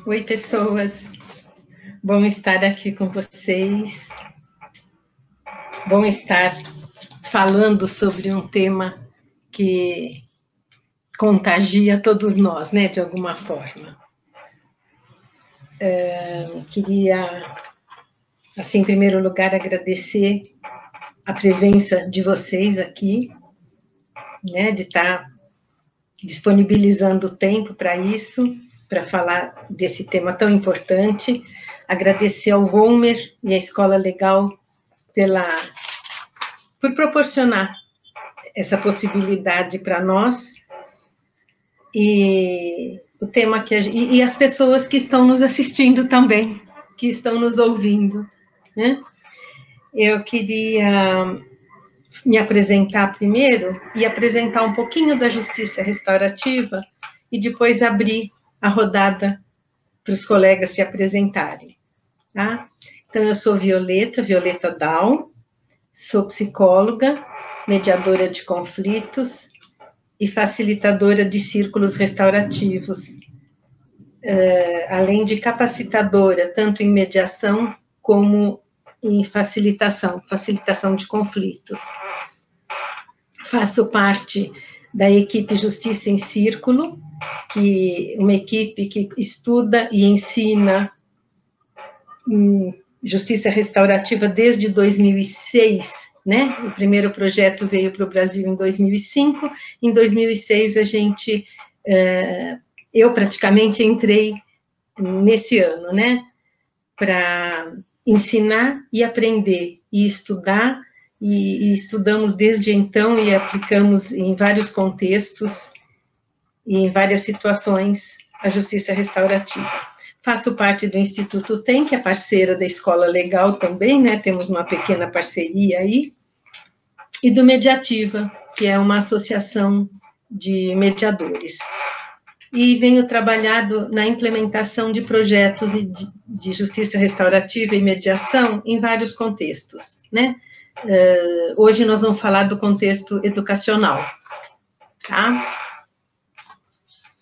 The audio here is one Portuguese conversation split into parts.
Oi, pessoas. Bom estar aqui com vocês. Bom estar falando sobre um tema que contagia todos nós, né, de alguma forma. Queria, assim, em primeiro lugar, agradecer a presença de vocês aqui, né, de estar disponibilizando o tempo para isso, para falar desse tema tão importante. Agradecer ao Volmer e à Escola Legal por proporcionar essa possibilidade para nós, e o tema e as pessoas que estão nos assistindo também, que estão nos ouvindo, né? Eu queria me apresentar primeiro e apresentar um pouquinho da justiça restaurativa e depois abrir a rodada para os colegas se apresentarem, tá? Então, eu sou Violeta Down, sou psicóloga, mediadora de conflitos e facilitadora de círculos restaurativos, além de capacitadora, tanto em mediação como em facilitação de conflitos. Faço parte da equipe Justiça em Círculo, uma equipe que estuda e ensina justiça restaurativa desde 2006, né? O primeiro projeto veio para o Brasil em 2005, em 2006 eu praticamente entrei nesse ano, né? Para ensinar e aprender e estudar, e estudamos desde então e aplicamos em vários contextos e em várias situações a justiça restaurativa. Faço parte do Instituto TEM, que é parceira da Escola Legal também, né? Temos uma pequena parceria aí, e do Mediativa, que é uma associação de mediadores. E venho trabalhando na implementação de projetos de justiça restaurativa e mediação em vários contextos, né? Hoje nós vamos falar do contexto educacional, tá?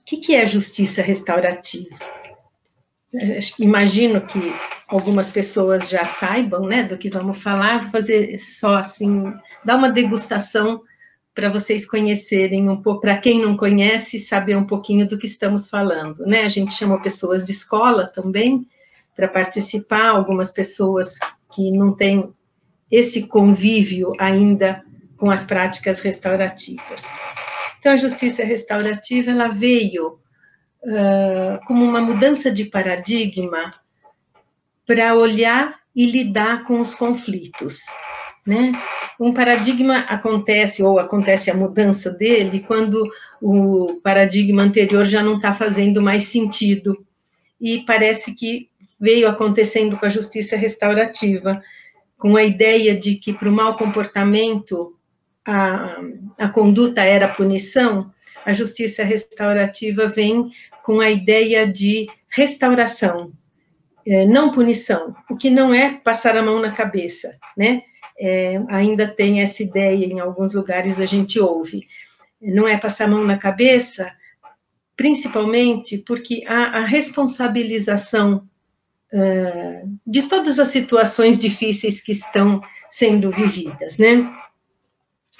O que é justiça restaurativa? Imagino que algumas pessoas já saibam, né, do que vamos falar. Vou fazer só assim, dar uma degustação para vocês conhecerem um pouco, para quem não conhece, saber um pouquinho do que estamos falando, né? A gente chamou pessoas de escola também para participar, algumas pessoas que não têm esse convívio ainda com as práticas restaurativas. Então, a justiça restaurativa, ela veio como uma mudança de paradigma para olhar e lidar com os conflitos, né? Um paradigma acontece a mudança dele quando o paradigma anterior já não está fazendo mais sentido, e parece que veio acontecendo com a justiça restaurativa, com a ideia de que para o mau comportamento a conduta era punição. A justiça restaurativa vem com a ideia de restauração, não punição, o que não é passar a mão na cabeça, né? Ainda tem essa ideia, em alguns lugares a gente ouve, não é passar a mão na cabeça, principalmente porque a responsabilização de todas as situações difíceis que estão sendo vividas, né?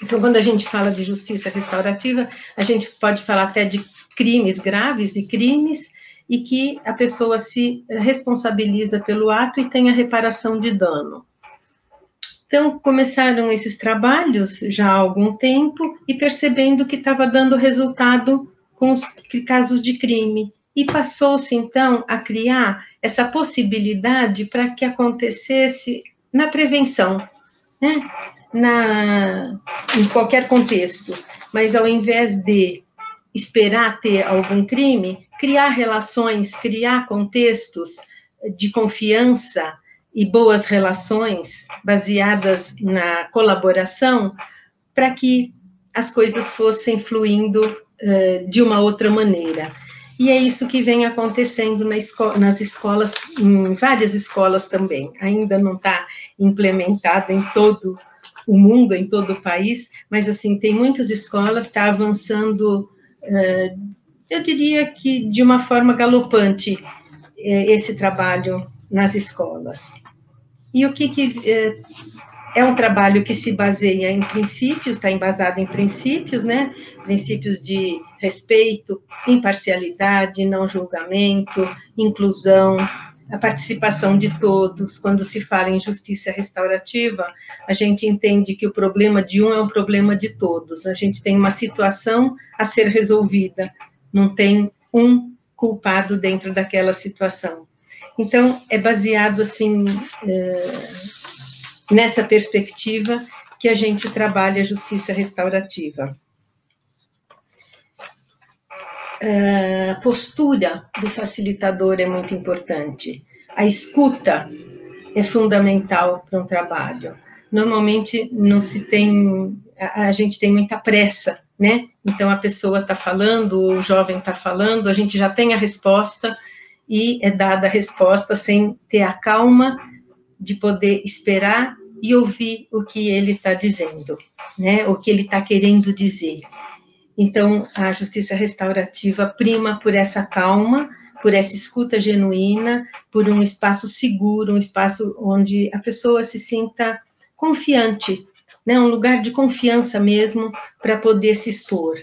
Então, quando a gente fala de justiça restaurativa, a gente pode falar até de crimes graves e crimes, e que a pessoa se responsabiliza pelo ato e tem a reparação de dano. Então, começaram esses trabalhos já há algum tempo, e percebendo que estava dando resultado com os casos de crime, e passou-se, então, a criar essa possibilidade para que acontecesse na prevenção, né? Em qualquer contexto, mas ao invés de esperar ter algum crime, criar relações, criar contextos de confiança e boas relações baseadas na colaboração, para que as coisas fossem fluindo de uma outra maneira. E é isso que vem acontecendo nas escolas, em várias escolas também. Ainda não está implementado em todo o mundo, em todo o país, mas, assim, tem muitas escolas, está avançando, eu diria que de uma forma galopante, esse trabalho nas escolas. E o que é um trabalho que se baseia em princípios, está embasado em princípios, né? Princípios de respeito, imparcialidade, não julgamento, inclusão, a participação de todos. Quando se fala em justiça restaurativa, a gente entende que o problema de um é um problema de todos. A gente tem uma situação a ser resolvida, não tem um culpado dentro daquela situação. Então, é baseado, assim, nessa perspectiva que a gente trabalha a justiça restaurativa. A postura do facilitador é muito importante. A escuta é fundamental para um trabalho. Normalmente não se tem, a gente tem muita pressa, né? Então a pessoa está falando, o jovem está falando, a gente já tem a resposta e é dada a resposta sem ter a calma de poder esperar e ouvir o que ele está dizendo, né? O que ele está querendo dizer. Então, a justiça restaurativa prima por essa calma, por essa escuta genuína, por um espaço seguro, um espaço onde a pessoa se sinta confiante, né? Um lugar de confiança mesmo para poder se expor.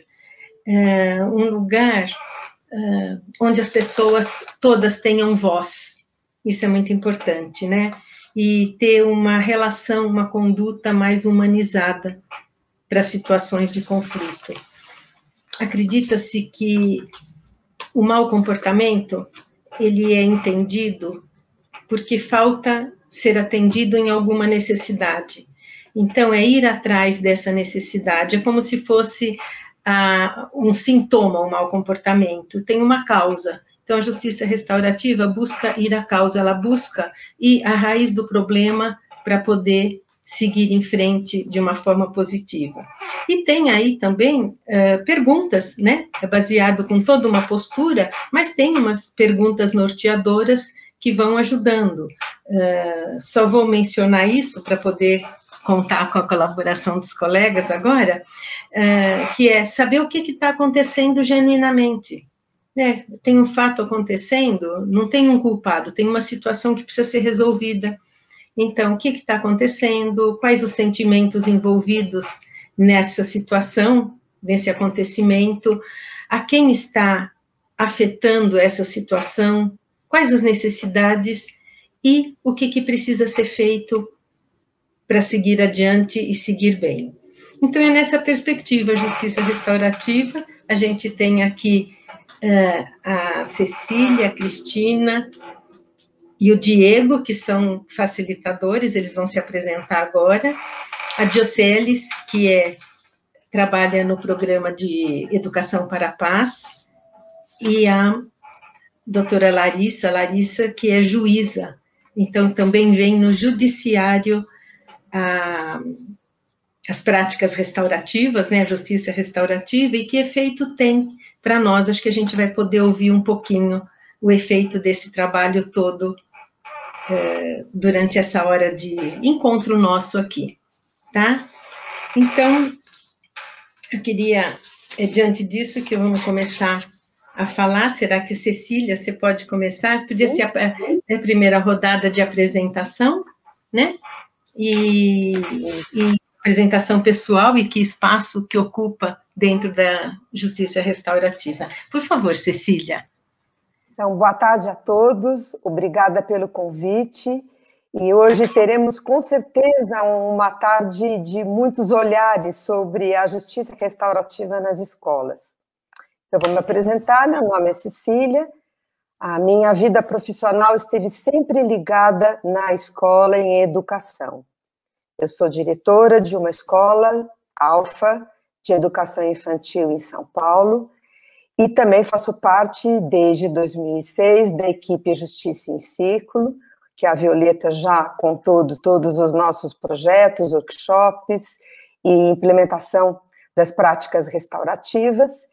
Um lugar onde as pessoas todas tenham voz. Isso é muito importante, né? E ter uma relação, uma conduta mais humanizada para situações de conflito. Acredita-se que o mau comportamento, ele é entendido porque falta ser atendido em alguma necessidade. Então, é ir atrás dessa necessidade, é como se fosse um sintoma, um mau comportamento, tem uma causa. Então, a justiça restaurativa busca ir à causa, ela busca ir à raiz do problema para poder seguir em frente de uma forma positiva. E tem aí também perguntas, né? É baseado com toda uma postura, mas tem umas perguntas norteadoras que vão ajudando. Só vou mencionar isso para poder contar com a colaboração dos colegas agora, que é saber o que está acontecendo genuinamente. Tem um fato acontecendo, não tem um culpado, tem uma situação que precisa ser resolvida. Então, o que está acontecendo? Quais os sentimentos envolvidos nessa situação, nesse acontecimento? A quem está afetando essa situação? Quais as necessidades? E o que precisa ser feito para seguir adiante e seguir bem? Então, é nessa perspectiva, a justiça restaurativa. A gente tem aqui a Cecília, a Cristina e o Diego, que são facilitadores, eles vão se apresentar agora. A Dioceles, que trabalha no programa de Educação para a Paz, e a doutora Larissa, que é juíza, então também vem no judiciário as práticas restaurativas, né, a justiça restaurativa, e que efeito tem para nós. Acho que a gente vai poder ouvir um pouquinho o efeito desse trabalho todo durante essa hora de encontro nosso aqui, tá? Então, eu queria, diante disso, que vamos começar a falar. Será que, Cecília, você pode começar? Podia ser a primeira rodada de apresentação, né? E apresentação pessoal e que espaço que ocupa dentro da justiça restaurativa. Por favor, Cecília. Então, boa tarde a todos, obrigada pelo convite, e hoje teremos com certeza uma tarde de muitos olhares sobre a justiça restaurativa nas escolas. Eu vou me apresentar, meu nome é Cecília, A minha vida profissional esteve sempre ligada na escola em educação. Eu sou diretora de uma escola, Alfa, de educação infantil em São Paulo, e também faço parte, desde 2006, da equipe Justiça em Círculo, que a Violeta já contou de todos os nossos projetos, workshops e implementação das práticas restaurativas.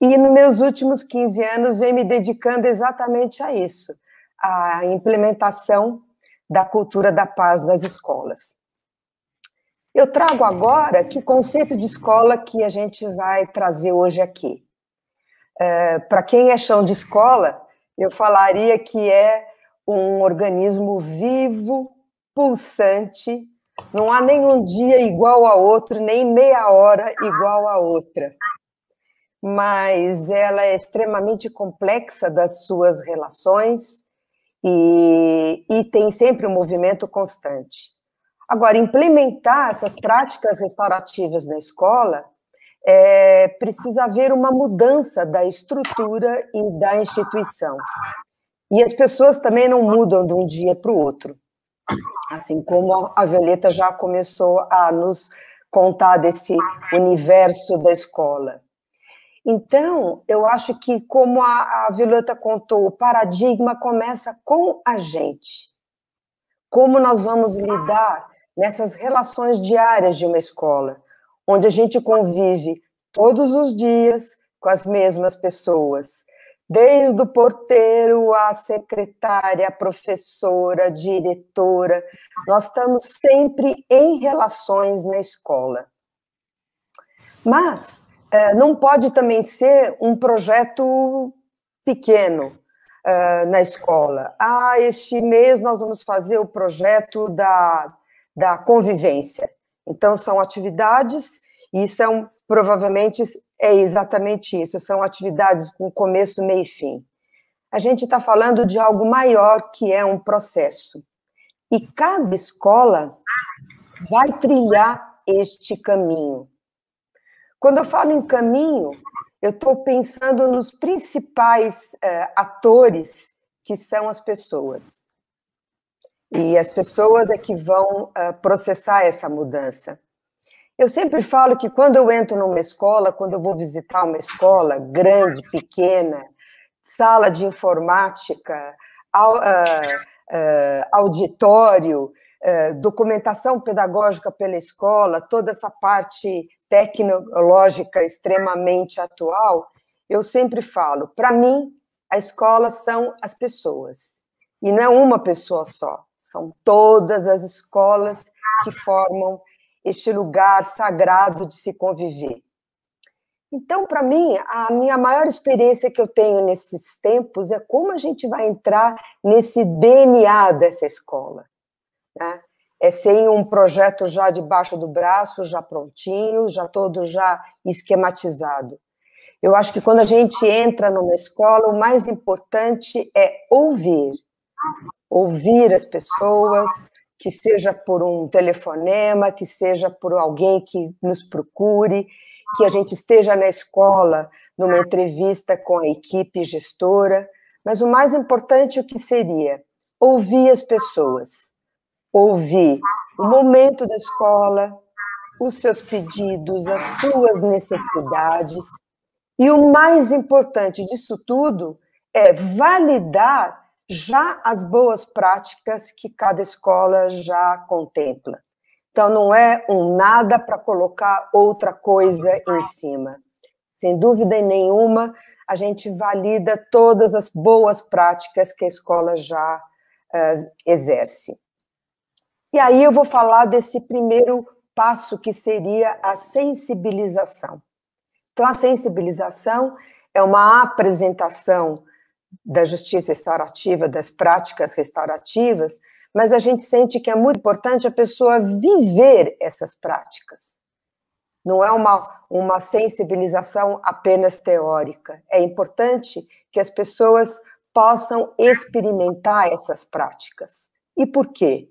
E nos meus últimos 15 anos venho me dedicando exatamente a isso, a implementação da cultura da paz nas escolas. Eu trago agora que conceito de escola que a gente vai trazer hoje aqui. Para quem é chão de escola, eu falaria que é um organismo vivo, pulsante, não há nenhum dia igual a outro, nem meia hora igual a outra. Mas ela é extremamente complexa das suas relações e tem sempre um movimento constante. Agora, implementar essas práticas restaurativas na escola, precisa haver uma mudança da estrutura e da instituição. E as pessoas também não mudam de um dia para o outro, assim como a Violeta já começou a nos contar desse universo da escola. Então, eu acho que, como a Violeta contou, o paradigma começa com a gente. Como nós vamos lidar nessas relações diárias de uma escola, onde a gente convive todos os dias com as mesmas pessoas, desde o porteiro, a secretária, a professora, a diretora, nós estamos sempre em relações na escola. Mas não pode também ser um projeto pequeno na escola. Este mês nós vamos fazer o projeto da convivência. Então, são atividades e provavelmente, é exatamente isso, são atividades com começo, meio e fim. A gente está falando de algo maior, que é um processo. E cada escola vai trilhar este caminho. Quando eu falo em caminho, eu estou pensando nos principais atores, que são as pessoas. E as pessoas é que vão processar essa mudança. Eu sempre falo que quando eu entro numa escola, quando eu vou visitar uma escola grande, pequena, sala de informática, auditório, documentação pedagógica pela escola, toda essa parte tecnológica extremamente atual, eu sempre falo, para mim, a escola são as pessoas. E não é uma pessoa só, são todas as escolas que formam este lugar sagrado de se conviver. Então, para mim, a minha maior experiência que eu tenho nesses tempos é como a gente vai entrar nesse DNA dessa escola, né? Sem um projeto já debaixo do braço, já prontinho, já todo já esquematizado. Eu acho que quando a gente entra numa escola, o mais importante é ouvir as pessoas, que seja por um telefonema, que seja por alguém que nos procure, que a gente esteja na escola, numa entrevista com a equipe gestora, mas o mais importante, o que seria? Ouvir as pessoas. Ouvir o momento da escola, os seus pedidos, as suas necessidades. E o mais importante disso tudo é validar já as boas práticas que cada escola já contempla. Então, não é um nada para colocar outra coisa em cima. Sem dúvida nenhuma, a gente valida todas as boas práticas que a escola já exerce. E aí eu vou falar desse primeiro passo, que seria a sensibilização. Então, a sensibilização é uma apresentação da justiça restaurativa, das práticas restaurativas, mas a gente sente que é muito importante a pessoa viver essas práticas. Não é uma sensibilização apenas teórica. É importante que as pessoas possam experimentar essas práticas. E por quê?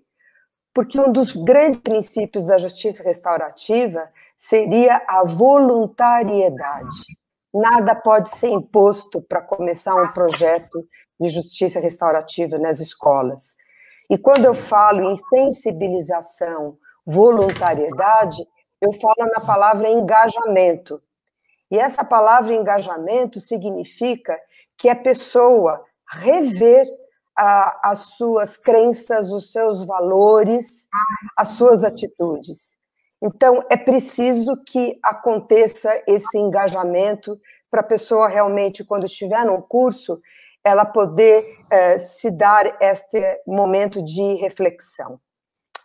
Porque um dos grandes princípios da justiça restaurativa seria a voluntariedade. nada pode ser imposto para começar um projeto de justiça restaurativa nas escolas. E quando eu falo em sensibilização, voluntariedade, eu falo na palavra engajamento. E essa palavra engajamento significa que a pessoa rever as suas crenças, os seus valores, as suas atitudes. Então, é preciso que aconteça esse engajamento para a pessoa realmente, quando estiver num curso, ela poder se dar este momento de reflexão.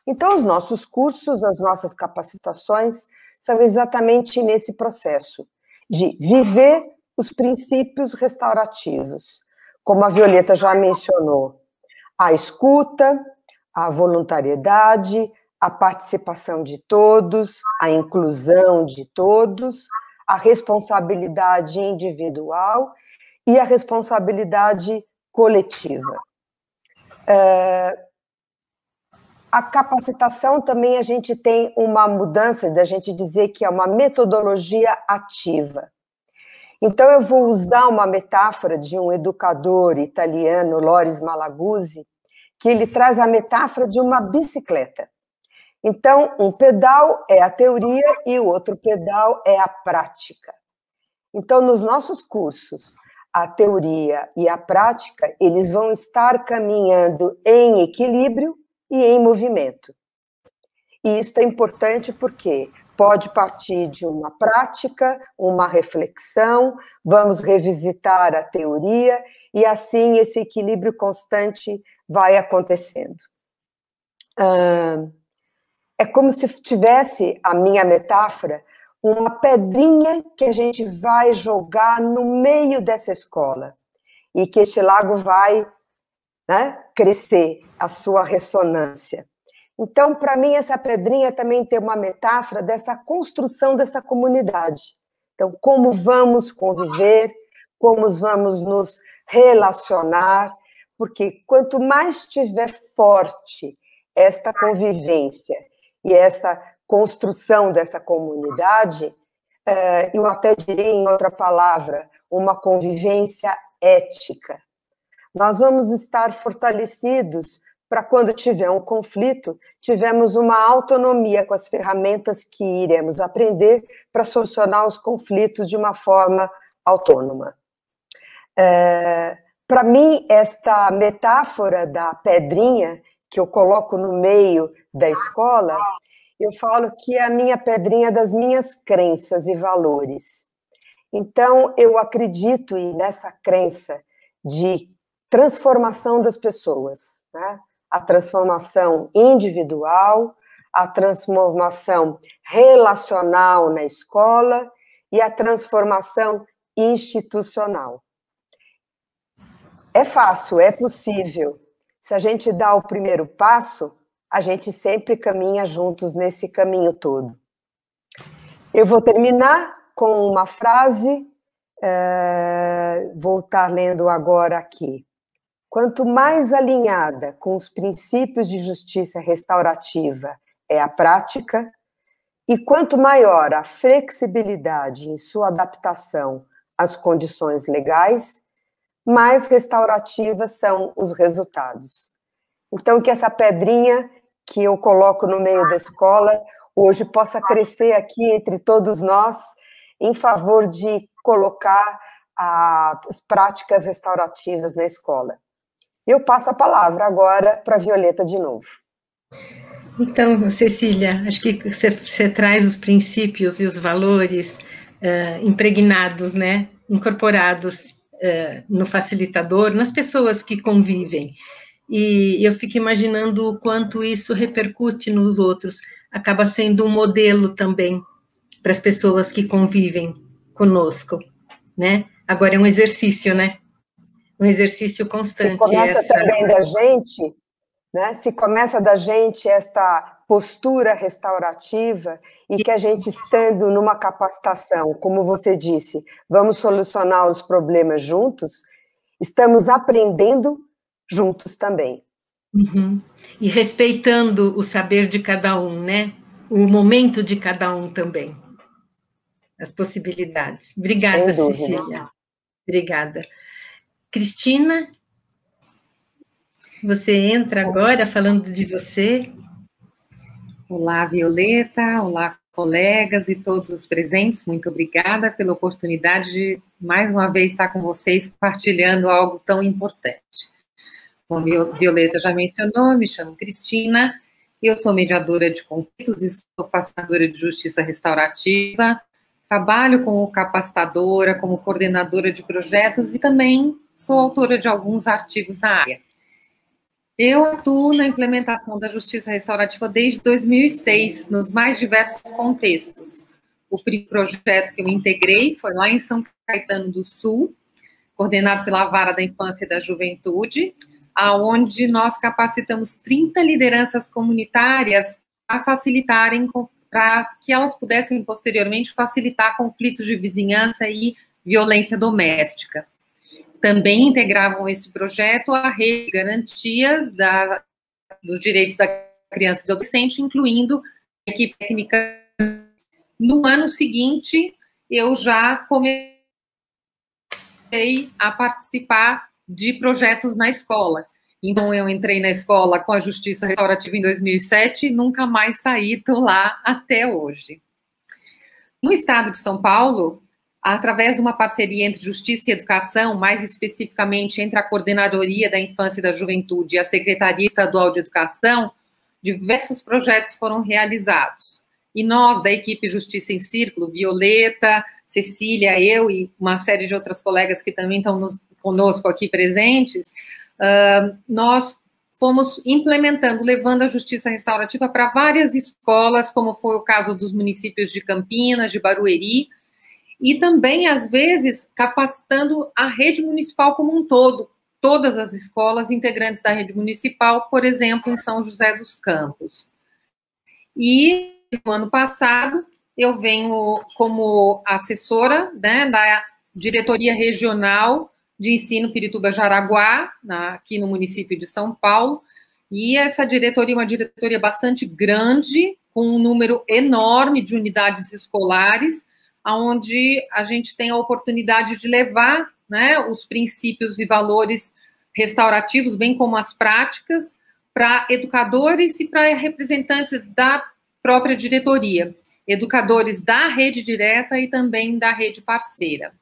Então, os nossos cursos, as nossas capacitações são exatamente nesse processo de viver os princípios restaurativos, como a Violeta já mencionou, a escuta, a voluntariedade, a participação de todos, a inclusão de todos, a responsabilidade individual e a responsabilidade coletiva. A capacitação também a gente tem uma mudança de a gente dizer que é uma metodologia ativa. Então eu vou usar uma metáfora de um educador italiano, Loris Malaguzzi, que ele traz a metáfora de uma bicicleta. Então, um pedal é a teoria e o outro pedal é a prática. Então, nos nossos cursos, a teoria e a prática, eles vão estar caminhando em equilíbrio e em movimento. E isso é importante porque pode partir de uma prática, uma reflexão, vamos revisitar a teoria e assim esse equilíbrio constante vai acontecendo. É como se tivesse, a minha metáfora, uma pedrinha que a gente vai jogar no meio dessa escola e que este lago vai, né, crescer a sua ressonância. Então, para mim, essa pedrinha também tem uma metáfora dessa construção dessa comunidade. Então, como vamos conviver, como vamos nos relacionar, porque quanto mais estiver forte esta convivência e essa construção dessa comunidade, eu até diria em outra palavra, uma convivência ética. Nós vamos estar fortalecidos para quando tiver um conflito, tivermos uma autonomia com as ferramentas que iremos aprender para solucionar os conflitos de uma forma autônoma. Para mim, esta metáfora da pedrinha, que eu coloco no meio da escola, eu falo que é a minha pedrinha das minhas crenças e valores. Então, eu acredito nessa crença de transformação das pessoas, né? A transformação individual, a transformação relacional na escola e a transformação institucional. É fácil, é possível. Se a gente dá o primeiro passo, a gente sempre caminha juntos nesse caminho todo. Eu vou terminar com uma frase, vou estar lendo agora aqui. Quanto mais alinhada com os princípios de justiça restaurativa é a prática, e quanto maior a flexibilidade em sua adaptação às condições legais, mais restaurativas são os resultados. Então, que essa pedrinha que eu coloco no meio da escola, hoje possa crescer aqui entre todos nós, em favor de colocar as práticas restaurativas na escola. Eu passo a palavra agora para a Violeta de novo. Então, Cecília, acho que você traz os princípios e os valores impregnados, né, incorporados no facilitador, nas pessoas que convivem. E eu fico imaginando o quanto isso repercute nos outros, acaba sendo um modelo também para as pessoas que convivem conosco, né? Agora é um exercício, né? Um exercício constante. Se começa também da gente, né? Se começa da gente esta postura restaurativa e que a gente estando numa capacitação, como você disse, vamos solucionar os problemas juntos, estamos aprendendo juntos também. Uhum. E respeitando o saber de cada um, né? O momento de cada um também. as possibilidades. Obrigada, Cecília. Obrigada. Cristina, você entra agora falando de você. Olá, Violeta, olá, colegas e todos os presentes, muito obrigada pela oportunidade de, mais uma vez, estar com vocês compartilhando algo tão importante. Como a Violeta já mencionou, me chamo Cristina, eu sou mediadora de conflitos e sou facilitadora de justiça restaurativa, trabalho como capacitadora, como coordenadora de projetos e também sou autora de alguns artigos na área. Eu atuo na implementação da justiça restaurativa desde 2006, nos mais diversos contextos. O primeiro projeto que eu me integrei foi lá em São Caetano do Sul, coordenado pela Vara da Infância e da Juventude, aonde nós capacitamos 30 lideranças comunitárias a facilitarem, para que elas pudessem posteriormente facilitar conflitos de vizinhança e violência doméstica. Também integravam esse projeto a rede de garantias dos direitos da criança e do adolescente, incluindo a equipe técnica. No ano seguinte, eu já comecei a participar de projetos na escola. Então, eu entrei na escola com a Justiça Restaurativa em 2007 e nunca mais saí, estou lá até hoje. No estado de São Paulo, através de uma parceria entre Justiça e Educação, mais especificamente entre a Coordenadoria da Infância e da Juventude e a Secretaria Estadual de Educação, diversos projetos foram realizados. E nós, da equipe Justiça em Círculo, Violeta, Cecília, eu e uma série de outras colegas que também estão conosco aqui presentes, nós fomos implementando, levando a justiça restaurativa para várias escolas, como foi o caso dos municípios de Campinas, de Barueri, e também, às vezes, capacitando a rede municipal como um todo, todas as escolas integrantes da rede municipal, por exemplo, em São José dos Campos. E, no ano passado, eu venho como assessora, né, da Diretoria Regional de Ensino Pirituba-Jaraguá, aqui no município de São Paulo, e essa diretoria é uma diretoria bastante grande, com um número enorme de unidades escolares, onde a gente tem a oportunidade de levar, né, os princípios e valores restaurativos, bem como as práticas, para educadores e para representantes da própria diretoria, educadores da rede direta e também da rede parceira.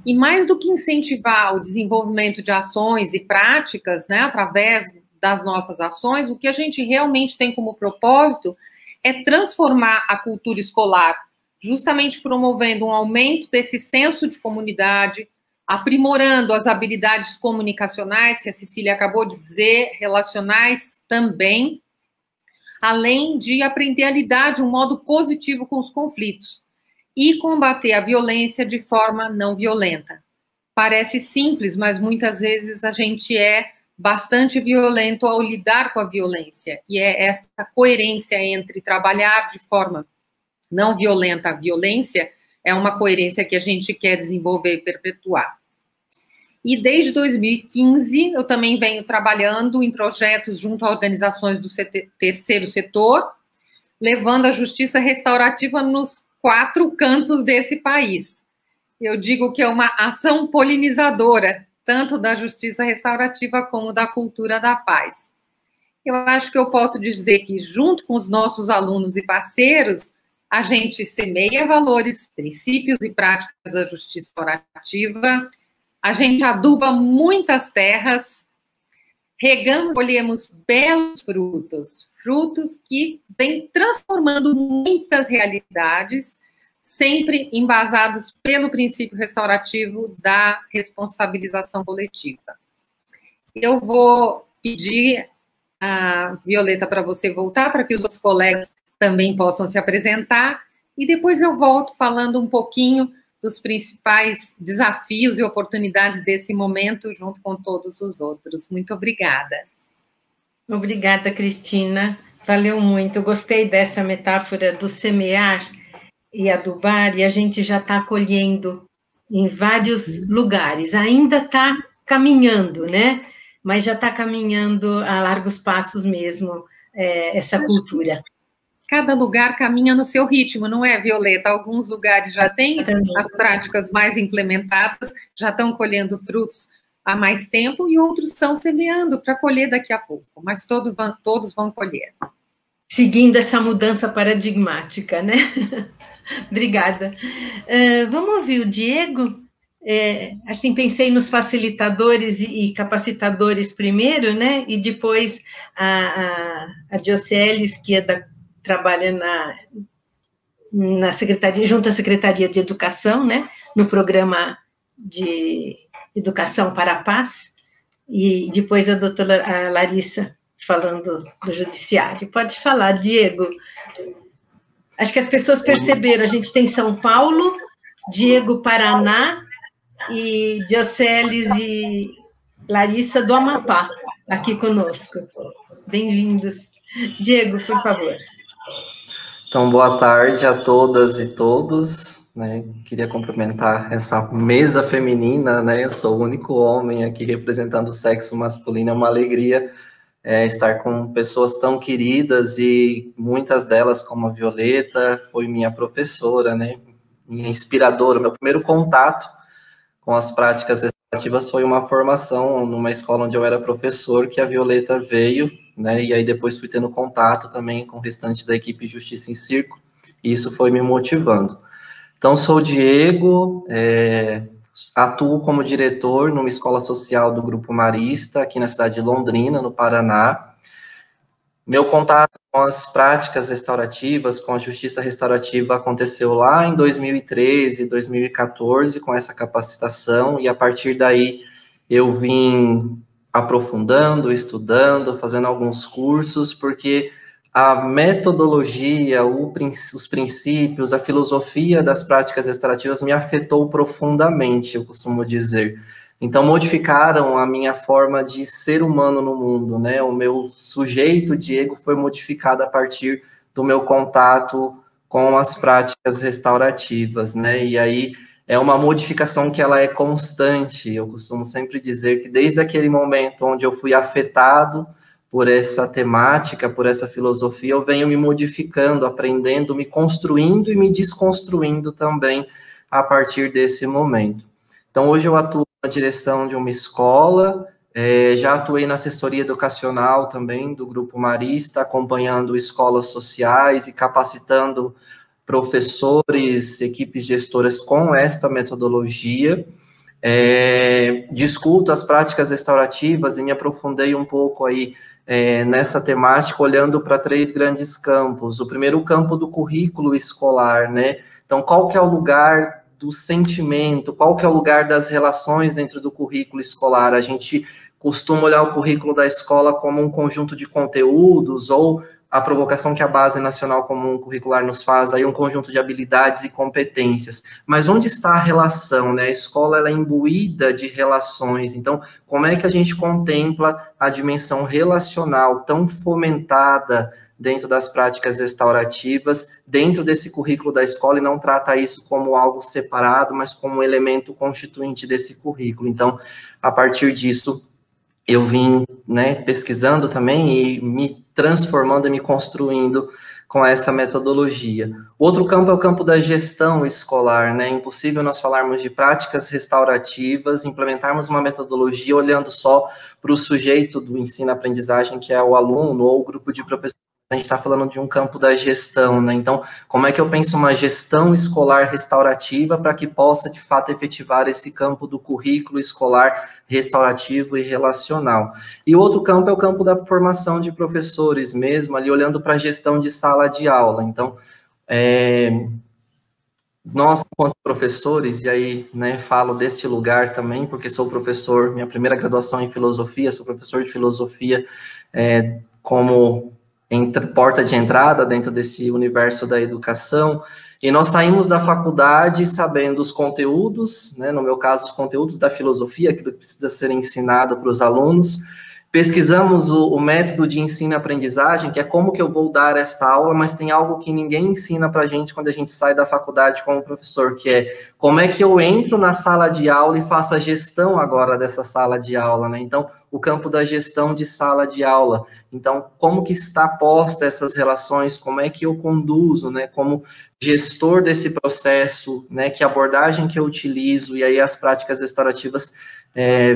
E mais do que incentivar o desenvolvimento de ações e práticas, né, através das nossas ações, o que a gente realmente tem como propósito é transformar a cultura escolar, justamente promovendo um aumento desse senso de comunidade, aprimorando as habilidades comunicacionais, que a Cecília acabou de dizer, relacionais também, além de aprender a lidar de um modo positivo com os conflitos e combater a violência de forma não violenta. Parece simples, mas muitas vezes a gente é bastante violento ao lidar com a violência, e é essa coerência entre trabalhar de forma não violenta a violência, é uma coerência que a gente quer desenvolver e perpetuar. E desde 2015, eu também venho trabalhando em projetos junto a organizações do terceiro setor, levando a justiça restaurativa nos 4 cantos desse país. Eu digo que é uma ação polinizadora, tanto da justiça restaurativa como da cultura da paz. Eu acho que eu posso dizer que, junto com os nossos alunos e parceiros, a gente semeia valores, princípios e práticas da justiça restaurativa, a gente aduba muitas terras, regamos, colhemos belos frutos, frutos que vêm transformando muitas realidades, sempre embasados pelo princípio restaurativo da responsabilização coletiva. Eu vou pedir a Violeta para você voltar, para que os outros colegas também possam se apresentar, e depois eu volto falando um pouquinho dos principais desafios e oportunidades desse momento, junto com todos os outros. Muito obrigada. Obrigada, Cristina. Valeu muito. Eu gostei dessa metáfora do semear e adubar, e a gente já está colhendo em vários lugares. Ainda está caminhando, né? Mas já está caminhando a largos passos mesmo, essa cultura. cada lugar caminha no seu ritmo, não é, Violeta? Alguns lugares já têm as práticas mais implementadas, já estão colhendo frutos há mais tempo, e outros estão semeando para colher daqui a pouco, mas todos vão colher. Seguindo essa mudança paradigmática, né? Obrigada. Vamos ouvir o Diego? Assim, pensei nos facilitadores e capacitadores primeiro, né? E depois a Dioceles, que trabalha na Secretaria, junto à Secretaria de Educação, né? No programa de Educação para a Paz, e depois a doutora Larissa, falando do Judiciário. Pode falar, Diego. Acho que as pessoas perceberam, a gente tem São Paulo, Diego, Paraná, e Dioceles e Larissa do Amapá, aqui conosco. Bem-vindos. Diego, por favor. Então, boa tarde a todas e todos, né? Queria cumprimentar essa mesa feminina, né? Eu sou o único homem aqui representando o sexo masculino, é uma alegria estar com pessoas tão queridas, e muitas delas, como a Violeta, foi minha professora, né? Minha inspiradora. Meu primeiro contato com as práticas restaurativas foi uma formação numa escola onde eu era professor, que a Violeta veio, né? E aí depois fui tendo contato também com o restante da equipe Justiça em Círculo, e isso foi me motivando. Então, sou o Diego, atuo como diretor numa escola social do Grupo Marista, aqui na cidade de Londrina, no Paraná. Meu contato com as práticas restaurativas, com a justiça restaurativa, aconteceu lá em 2013, 2014, com essa capacitação, e a partir daí eu vim aprofundando, estudando, fazendo alguns cursos, porque a metodologia, os princípios, a filosofia das práticas restaurativas me afetou profundamente, eu costumo dizer. Então, modificaram a minha forma de ser humano no mundo, né? O meu sujeito, Diego, foi modificado a partir do meu contato com as práticas restaurativas, né? E aí é uma modificação que ela é constante. Eu costumo sempre dizer que desde aquele momento onde eu fui afetado por essa temática, por essa filosofia, eu venho me modificando, aprendendo, me construindo e me desconstruindo também a partir desse momento. Então, hoje eu atuo na direção de uma escola, já atuei na assessoria educacional também do Grupo Marista, acompanhando escolas sociais e capacitando professores, equipes gestoras com esta metodologia. Discuto as práticas restaurativas e me aprofundei um pouco aí nessa temática, olhando para 3 grandes campos. O primeiro, o campo do currículo escolar, né? Então, qual que é o lugar do sentimento, qual que é o lugar das relações dentro do currículo escolar? A gente costuma olhar o currículo da escola como um conjunto de conteúdos, ou a provocação que a Base Nacional Comum Curricular nos faz, aí um conjunto de habilidades e competências. Mas onde está a relação, né? A escola, ela é imbuída de relações, então, como é que a gente contempla a dimensão relacional tão fomentada dentro das práticas restaurativas, dentro desse currículo da escola, e não trata isso como algo separado, mas como um elemento constituinte desse currículo? Então, a partir disso, eu vim, né, pesquisando também e me transformando e me construindo com essa metodologia. Outro campo é o campo da gestão escolar, né? É impossível nós falarmos de práticas restaurativas, implementarmos uma metodologia olhando só para o sujeito do ensino-aprendizagem, que é o aluno ou o grupo de professores. A gente está falando de um campo da gestão, né? Então, como é que eu penso uma gestão escolar restaurativa para que possa, de fato, efetivar esse campo do currículo escolar restaurativo e relacional? E outro campo é o campo da formação de professores mesmo, ali olhando para a gestão de sala de aula. Então, nós, enquanto professores, e aí, né, falo deste lugar também, porque sou professor, minha primeira graduação em filosofia, sou professor de filosofia como porta de entrada dentro desse universo da educação, e nós saímos da faculdade sabendo os conteúdos, né, no meu caso, os conteúdos da filosofia, aquilo que precisa ser ensinado para os alunos, pesquisamos o método de ensino-aprendizagem, que é como que eu vou dar essa aula, mas tem algo que ninguém ensina para a gente quando a gente sai da faculdade como professor, que é como é que eu entro na sala de aula e faço a gestão agora dessa sala de aula, né? Então, o campo da gestão de sala de aula. Então, como que está posta essas relações, como é que eu conduzo, né? Como gestor desse processo, né? Que abordagem que eu utilizo, e aí as práticas restaurativas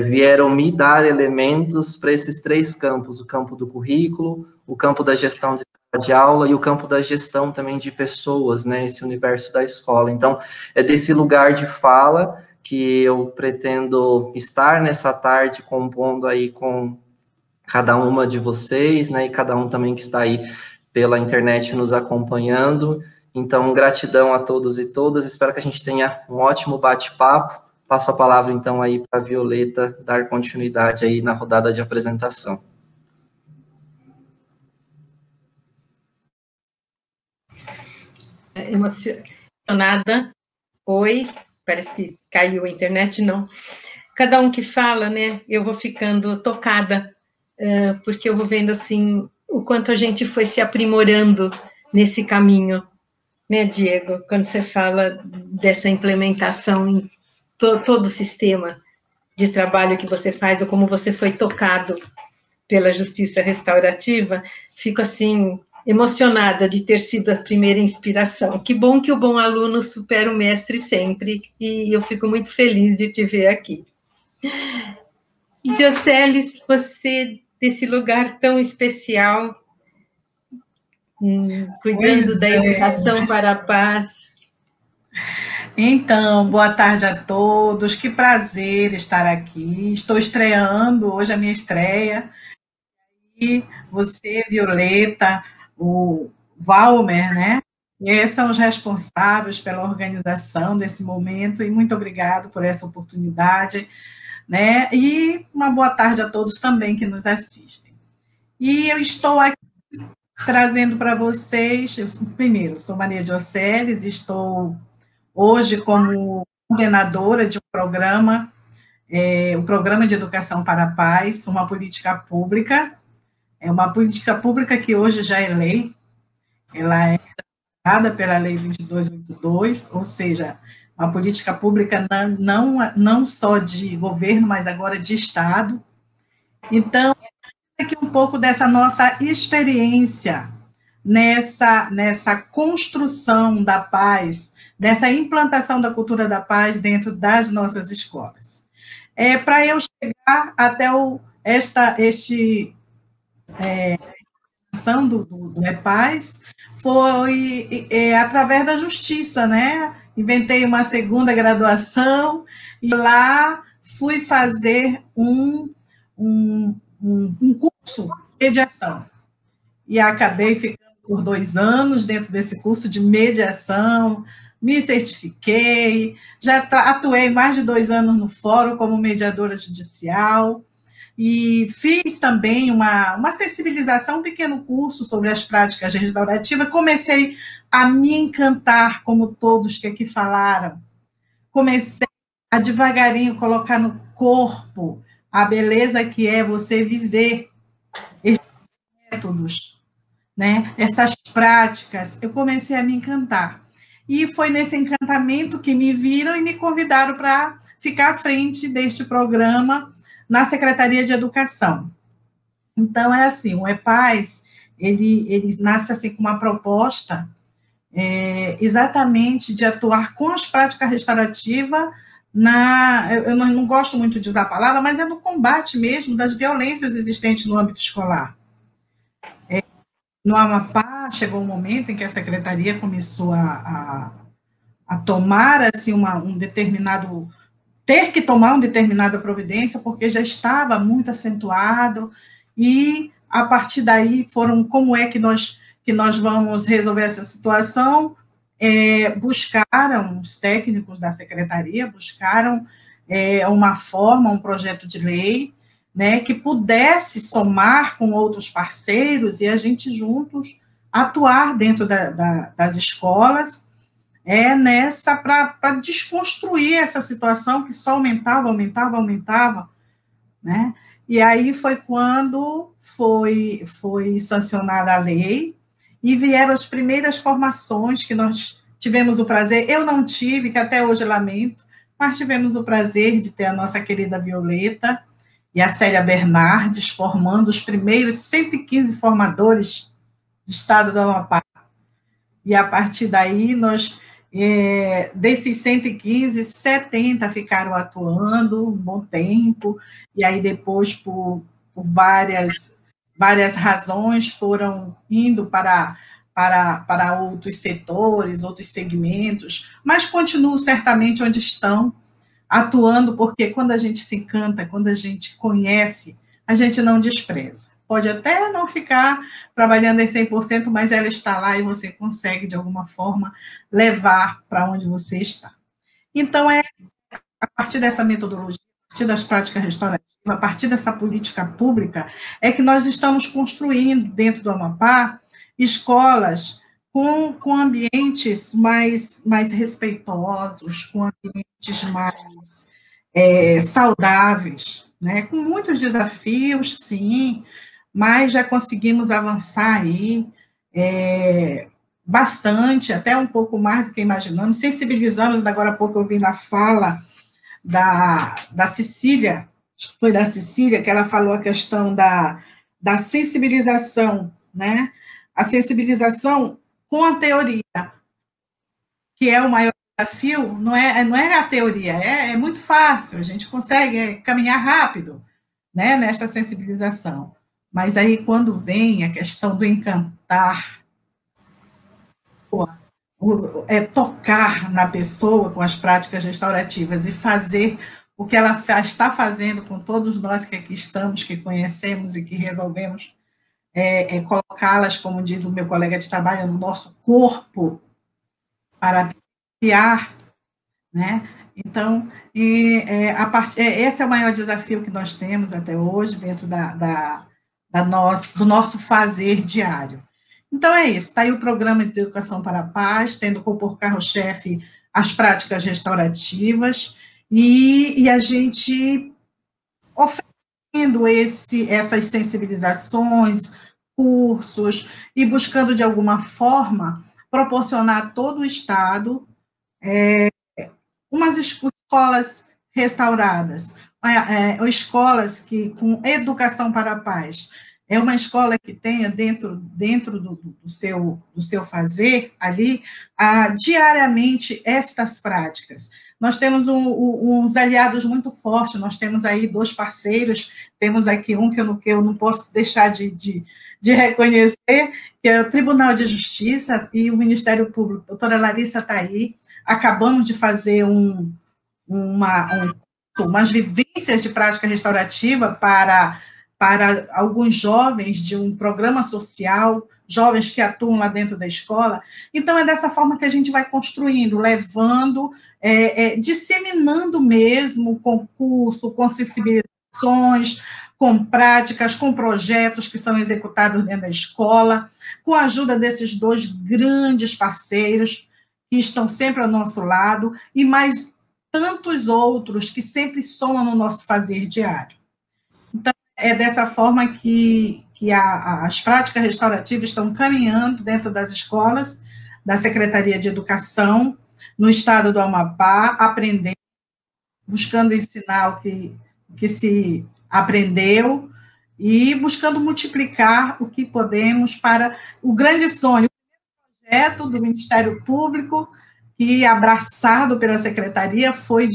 vieram me dar elementos para esses 3 campos, o campo do currículo, o campo da gestão de aula e o campo da gestão também de pessoas, né, esse universo da escola. Então, é desse lugar de fala que eu pretendo estar nessa tarde compondo aí com cada uma de vocês, né, e cada um também que está aí pela internet nos acompanhando. Então, gratidão a todos e todas, espero que a gente tenha um ótimo bate-papo. Passo a palavra, então, aí para a Violeta dar continuidade aí na rodada de apresentação. Emocionada. Oi, parece que caiu a internet, não. Cada um que fala, né, eu vou ficando tocada, porque eu vou vendo, assim, o quanto a gente foi se aprimorando nesse caminho, né, Diego? Quando você fala dessa implementação em todo o sistema de trabalho que você faz, ou como você foi tocado pela justiça restaurativa, fico, assim, emocionada de ter sido a primeira inspiração. Que bom que o bom aluno supera o mestre sempre, e eu fico muito feliz de te ver aqui. Dioceles, você, desse lugar tão especial, cuidando da educação para a paz. Então, boa tarde a todos, que prazer estar aqui. Estou estreando, hoje é a minha estreia. E você, Violeta, o Valmer, né? E são os responsáveis pela organização desse momento, e muito obrigado por essa oportunidade, né? E uma boa tarde a todos também que nos assistem. E eu estou aqui trazendo para vocês, primeiro, sou Maria Dioceles, estou hoje como coordenadora de um programa, o Programa de Educação para a Paz, uma política pública, é uma política pública que hoje já é lei, ela é dada pela Lei 2282, ou seja, uma política pública não só de governo, mas agora de Estado. Então, aqui um pouco dessa nossa experiência nessa construção da paz, dessa implantação da cultura da paz dentro das nossas escolas. Para eu chegar até ação do EPAZ foi através da justiça, né? Inventei uma segunda graduação e lá fui fazer um curso de mediação. E acabei ficando por 2 anos dentro desse curso de mediação, me certifiquei, já atuei mais de 2 anos no fórum como mediadora judicial, e fiz também uma sensibilização, um pequeno curso sobre as práticas restaurativas. Comecei a me encantar, como todos que aqui falaram. Comecei a devagarinho colocar no corpo a beleza que é você viver esses métodos, né? Essas práticas. Eu comecei a me encantar. E foi nesse encantamento que me viram e me convidaram para ficar à frente deste programa na Secretaria de Educação. Então, é assim, o EPAZ, ele nasce assim com uma proposta exatamente de atuar com as práticas restaurativas eu não gosto muito de usar a palavra, mas é no combate mesmo das violências existentes no âmbito escolar. No Amapá, chegou um momento em que a Secretaria começou a tomar assim, ter que tomar uma determinada providência, porque já estava muito acentuado, e a partir daí como é que nós vamos resolver essa situação? Buscaram, os técnicos da secretaria, buscaram uma forma, um projeto de lei, né, que pudesse somar com outros parceiros e a gente juntos atuar dentro das escolas, para desconstruir essa situação que só aumentava, né? E aí foi quando foi sancionada a lei e vieram as primeiras formações que nós tivemos o prazer, eu não tive, que até hoje lamento, mas tivemos o prazer de ter a nossa querida Violeta e a Célia Bernardes formando os primeiros 115 formadores do estado do Amapá. E a partir daí, desses 115, 70 ficaram atuando um bom tempo, e aí depois, por várias razões, foram indo para outros setores, outros segmentos, mas continuam certamente onde estão, atuando, porque quando a gente se encanta, quando a gente conhece, a gente não despreza. Pode até não ficar trabalhando em 100%, mas ela está lá e você consegue, de alguma forma, levar para onde você está. Então, a partir dessa metodologia, a partir das práticas restaurativas, a partir dessa política pública, é que nós estamos construindo, dentro do Amapá, escolas com ambientes mais respeitosos, com ambientes mais saudáveis, né? Com muitos desafios, sim, mas já conseguimos avançar aí bastante, até um pouco mais do que imaginamos, sensibilizamos, agora há pouco eu vi na fala da Cecília, foi da Cecília, que ela falou a questão da sensibilização, né? A sensibilização com a teoria, que é o maior desafio, não é a teoria, é muito fácil, a gente consegue caminhar rápido, né, nessa sensibilização. Mas aí, quando vem a questão do encantar, tocar na pessoa com as práticas restaurativas e fazer o que ela está fazendo com todos nós que aqui estamos, que conhecemos e que resolvemos colocá-las, como diz o meu colega de trabalho, no nosso corpo, para apreciar, né? Então, esse é o maior desafio que nós temos até hoje, dentro do nosso fazer diário. Então, é isso, está aí o Programa de Educação para a Paz, tendo como carro-chefe as práticas restaurativas, e a gente oferecendo essas sensibilizações, cursos, e buscando, de alguma forma, proporcionar a todo o Estado umas escolas restauradas, escolas com educação para a paz. É uma escola que tenha dentro do seu fazer ali, diariamente, estas práticas. Nós temos uns aliados muito fortes, nós temos aí 2 parceiros, temos aqui um que eu não posso deixar de reconhecer, que é o Tribunal de Justiça e o Ministério Público. A doutora Larissa está aí, acabamos de fazer umas vivências de prática restaurativa para alguns jovens de um programa social, jovens que atuam lá dentro da escola. Então, é dessa forma que a gente vai construindo, levando, disseminando mesmo, com curso, com sensibilizações, com práticas, com projetos que são executados dentro da escola, com a ajuda desses 2 grandes parceiros, que estão sempre ao nosso lado, e mais tantos outros que sempre somam no nosso fazer diário. Então, é dessa forma que as práticas restaurativas estão caminhando dentro das escolas, da Secretaria de Educação, no estado do Amapá, aprendendo, buscando ensinar o que se aprendeu, e buscando multiplicar o que podemos para o grande sonho, o projeto do Ministério Público, que, abraçado pela Secretaria, foi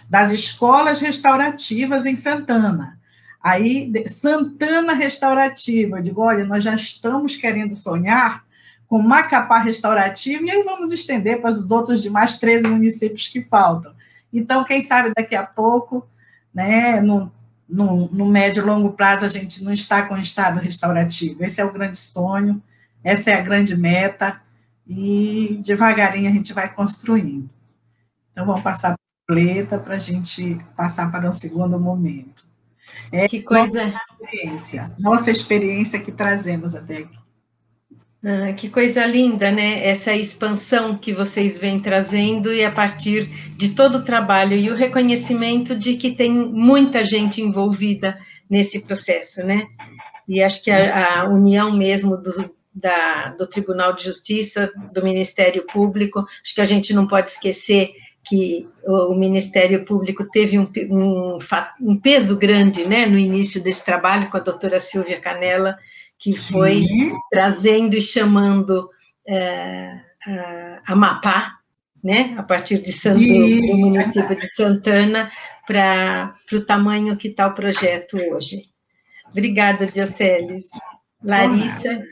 das escolas restaurativas em Santana. Aí, Santana Restaurativa, eu digo, olha, nós já estamos querendo sonhar com Macapá Restaurativa, e aí vamos estender para os outros demais 13 municípios que faltam. Então, quem sabe daqui a pouco, né, no médio e longo prazo, a gente não está com o estado restaurativo. Esse é o grande sonho, essa é a grande meta, e devagarinho a gente vai construindo. Então, vamos passar para a Violeta para a gente passar para um segundo momento. Que coisa... Nossa experiência que trazemos até aqui. Que coisa linda, né? Essa expansão que vocês vêm trazendo, e a partir de todo o trabalho e o reconhecimento de que tem muita gente envolvida nesse processo, né? E acho que a união mesmo do Tribunal de Justiça, do Ministério Público. Acho que a gente não pode esquecer que o Ministério Público teve um peso grande, né, no início desse trabalho, com a doutora Silvia Canella, que foi trazendo e chamando a Amapá, né, a partir do município de Santana, para o tamanho que está o projeto hoje. Obrigada, Dioceles. Larissa.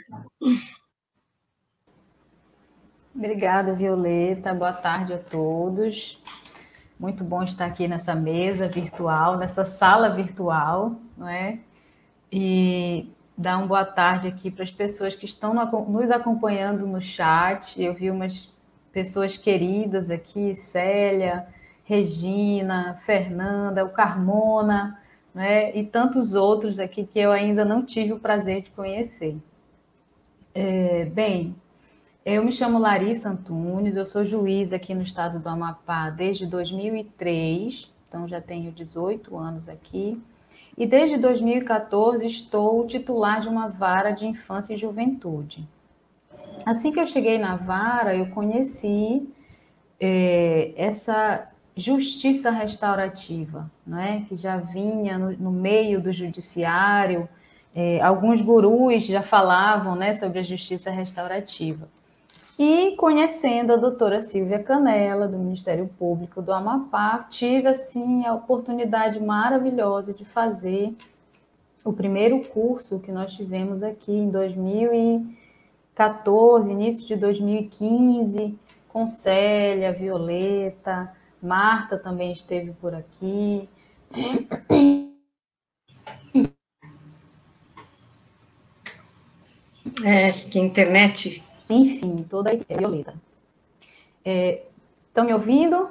Obrigada, Violeta. Boa tarde a todos. Muito bom estar aqui nessa mesa virtual, nessa sala virtual, não é? E dar uma boa tarde aqui para as pessoas que estão nos acompanhando no chat. Eu vi umas pessoas queridas aqui, Célia, Regina, Fernanda, o Carmona, né? E tantos outros aqui que eu ainda não tive o prazer de conhecer. Bem, eu me chamo Larissa Antunes, eu sou juíza aqui no estado do Amapá desde 2003, então já tenho 18 anos aqui. E desde 2014 estou titular de uma vara de infância e juventude. Assim que eu cheguei na vara, eu conheci essa justiça restaurativa, né, que já vinha no meio do judiciário. Alguns gurus já falavam, né, sobre a justiça restaurativa. E conhecendo a doutora Silvia Canella, do Ministério Público do Amapá, tive assim, a oportunidade maravilhosa de fazer o primeiro curso que nós tivemos aqui em 2014, início de 2015, com Célia, Violeta, Marta também esteve por aqui. Acho que a internet... Enfim, toda a Violeta. Estão me ouvindo?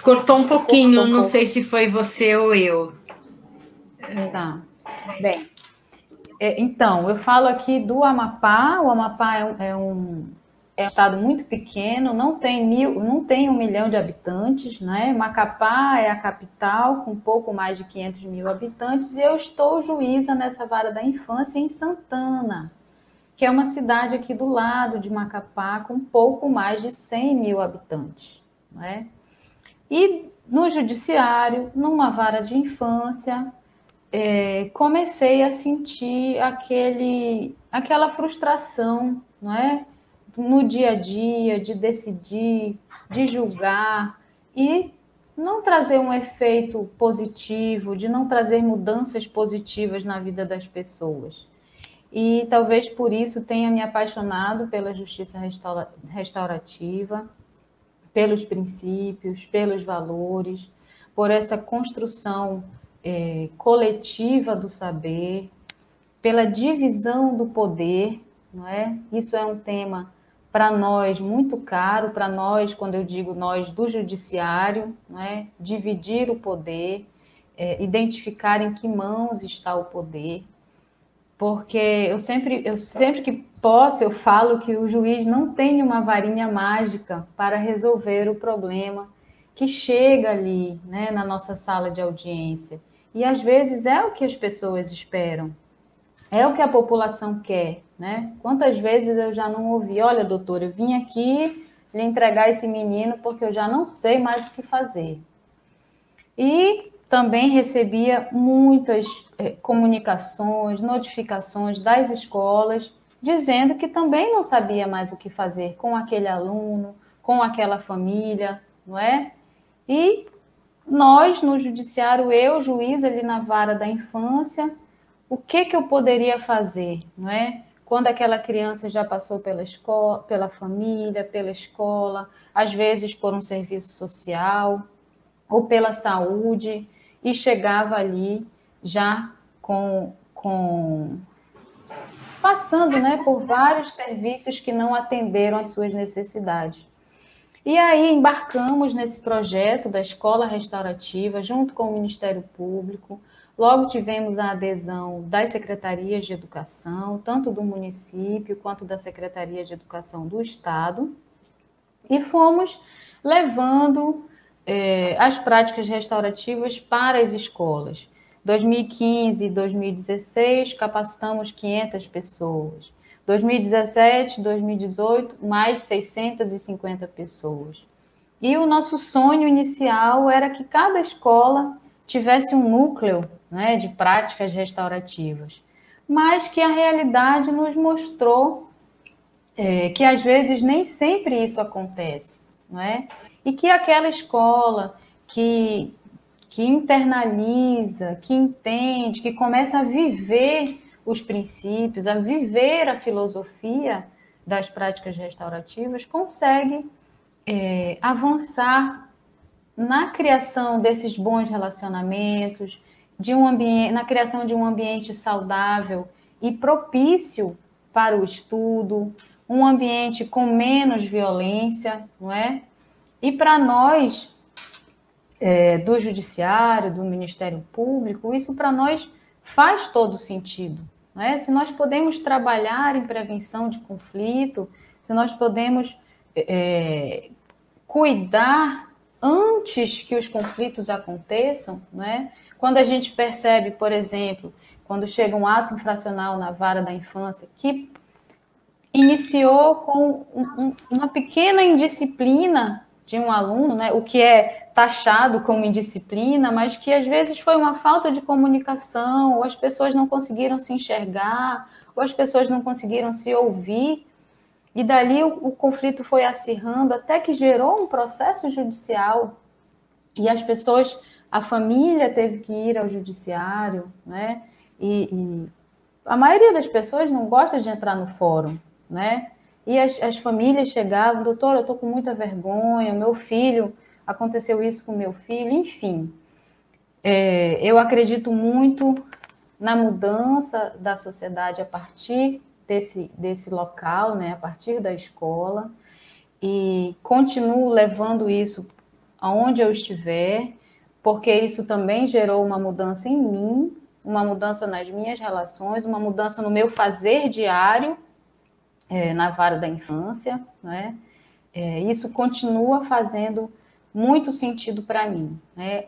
Cortou um pouquinho, não sei se foi você ou eu. Tá. Bem, então, eu falo aqui do Amapá. O Amapá é um estado muito pequeno, não tem 1 milhão de habitantes, né? Macapá é a capital, com pouco mais de 500 mil habitantes, e eu estou juíza nessa vara da infância em Santana, que é uma cidade aqui do lado de Macapá, com pouco mais de 100 mil habitantes, né? E no judiciário, numa vara de infância, comecei a sentir aquela frustração, não é? No dia a dia, de decidir, de julgar, e não trazer um efeito positivo, de não trazer mudanças positivas na vida das pessoas. E talvez por isso tenha me apaixonado pela justiça restaurativa, pelos princípios, pelos valores, por essa construção coletiva do saber, pela divisão do poder, não é? Isso é um tema para nós muito caro, para nós, quando eu digo nós, do judiciário, não é? Dividir o poder, identificar em que mãos está o poder. Porque eu sempre que posso, eu falo que o juiz não tem uma varinha mágica para resolver o problema que chega ali, né, na nossa sala de audiência. E às vezes é o que as pessoas esperam, é o que a população quer, né? Quantas vezes eu já não ouvi, olha, doutora, eu vim aqui lhe entregar esse menino porque eu já não sei mais o que fazer. E também recebia muitas comunicações, notificações das escolas, dizendo que também não sabia mais o que fazer com aquele aluno, com aquela família, não é? E nós, no judiciário, eu, juiz, ali na vara da infância, o que eu poderia fazer, não é? Quando aquela criança já passou pela escola, pela família, pela escola, às vezes por um serviço social ou pela saúde, e chegava ali já passando, né, por vários serviços que não atenderam às suas necessidades. E aí embarcamos nesse projeto da Escola Restaurativa, junto com o Ministério Público. Logo tivemos a adesão das secretarias de educação, tanto do município quanto da Secretaria de Educação do Estado, e fomos levando as práticas restaurativas para as escolas. 2015 e 2016, capacitamos 500 pessoas. 2017, 2018, mais 650 pessoas. E o nosso sonho inicial era que cada escola tivesse um núcleo, né, de práticas restaurativas, mas que a realidade nos mostrou que às vezes nem sempre isso acontece, não é? E que aquela escola que internaliza, que entende, que começa a viver os princípios, a viver a filosofia das práticas restaurativas, consegue avançar na criação desses bons relacionamentos, na criação de um ambiente saudável e propício para o estudo, um ambiente com menos violência, não é? E para nós, do Judiciário, do Ministério Público, isso para nós faz todo sentido, não é? Se nós podemos trabalhar em prevenção de conflito, se nós podemos cuidar antes que os conflitos aconteçam, não é? Quando a gente percebe, por exemplo, quando chega um ato infracional na vara da infância que iniciou com uma pequena indisciplina de um aluno, né? O que é taxado como indisciplina, mas que às vezes foi uma falta de comunicação, ou as pessoas não conseguiram se enxergar, ou as pessoas não conseguiram se ouvir, e dali o conflito foi acirrando até que gerou um processo judicial, e as pessoas, a família teve que ir ao judiciário, né? E a maioria das pessoas não gosta de entrar no fórum, né? E as famílias chegavam, doutor, eu estou com muita vergonha, meu filho, aconteceu isso com meu filho, enfim. Eu acredito muito na mudança da sociedade a partir desse local, né, a partir da escola, e continuo levando isso aonde eu estiver, porque isso também gerou uma mudança em mim, uma mudança nas minhas relações, uma mudança no meu fazer diário, na vara da infância, né? Isso continua fazendo muito sentido para mim, né?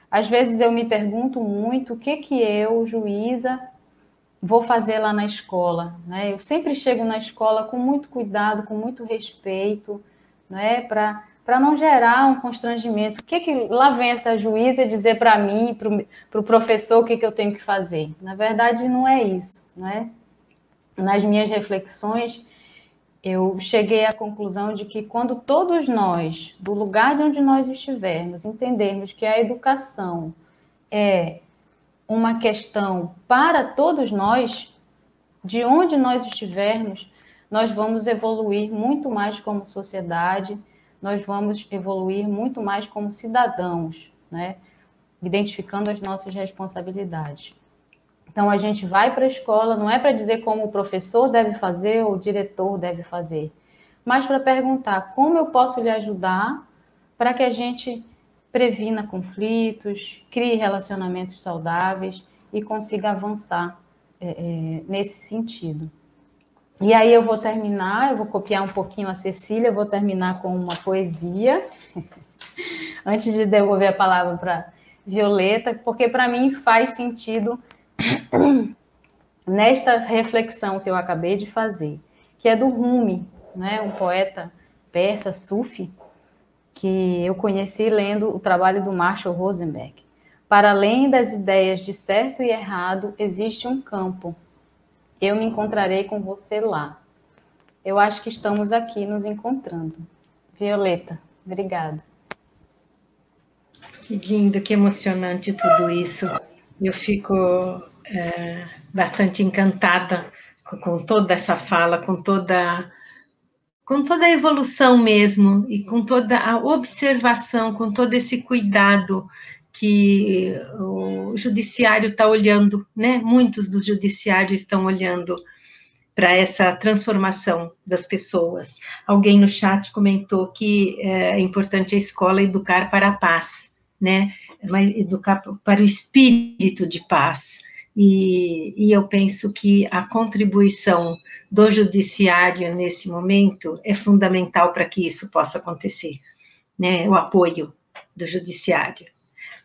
Às vezes eu me pergunto muito o que eu, juíza, vou fazer lá na escola, né? Eu sempre chego na escola com muito cuidado, com muito respeito, né? Para não gerar um constrangimento. O que lá vem essa juíza dizer para mim, para o professor, o que eu tenho que fazer? Na verdade, não é isso, né? Nas minhas reflexões, eu cheguei à conclusão de que quando todos nós, do lugar de onde nós estivermos, entendermos que a educação é uma questão para todos nós, de onde nós estivermos, nós vamos evoluir muito mais como sociedade, nós vamos evoluir muito mais como cidadãos, né? Identificando as nossas responsabilidades. Então, a gente vai para a escola, não é para dizer como o professor deve fazer ou o diretor deve fazer, mas para perguntar como eu posso lhe ajudar para que a gente previna conflitos, crie relacionamentos saudáveis e consiga avançar nesse sentido. E aí eu vou copiar um pouquinho a Cecília, eu vou terminar com uma poesia, antes de devolver a palavra para Violeta, porque para mim faz sentido nesta reflexão que eu acabei de fazer, que é do Rumi, né, um poeta persa, sufi, que eu conheci lendo o trabalho do Marshall Rosenberg. Para além das ideias de certo e errado, existe um campo. Eu me encontrarei com você lá. Eu acho que estamos aqui nos encontrando. Violeta, obrigada. Que lindo, que emocionante tudo isso. Eu fico bastante encantada com toda essa fala, com toda a evolução mesmo, e com toda a observação, com todo esse cuidado que o judiciário está olhando, né? Muitos dos judiciários estão olhando para essa transformação das pessoas. Alguém no chat comentou que é importante a escola educar para a paz, né? Mas educar para o espírito de paz. E eu penso que a contribuição do judiciário nesse momento é fundamental para que isso possa acontecer, né? O apoio do judiciário.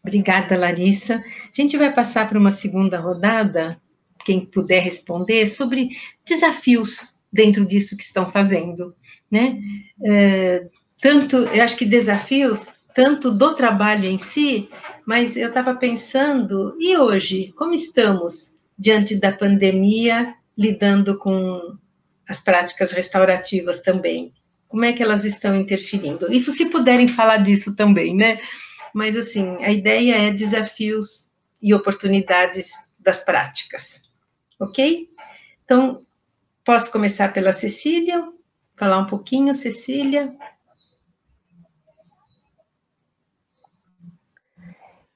Obrigada, Larissa. A gente vai passar para uma segunda rodada, quem puder responder, sobre desafios dentro disso que estão fazendo, né? Eu acho que desafios, tanto do trabalho em si, mas eu estava pensando, e hoje, como estamos diante da pandemia, lidando com as práticas restaurativas também? Como é que elas estão interferindo? Isso, se puderem falar disso também, né? Mas, assim, a ideia é desafios e oportunidades das práticas, ok? Então, posso começar pela Cecília? Falar um pouquinho, Cecília?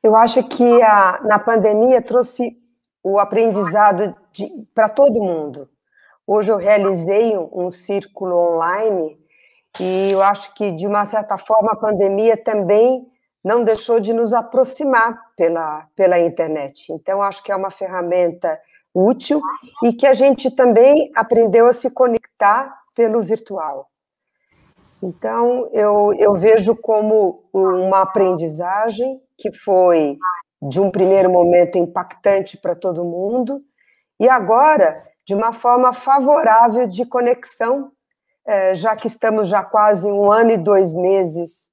Eu acho que na pandemia trouxe o aprendizado para todo mundo. Hoje eu realizei um círculo online e eu acho que, de uma certa forma, a pandemia também não deixou de nos aproximar pela internet. Então, acho que é uma ferramenta útil e que a gente também aprendeu a se conectar pelo virtual. Então, eu vejo como uma aprendizagem que foi, de um primeiro momento, impactante para todo mundo, e agora, de uma forma favorável de conexão, já que estamos já quase 1 ano e 2 meses,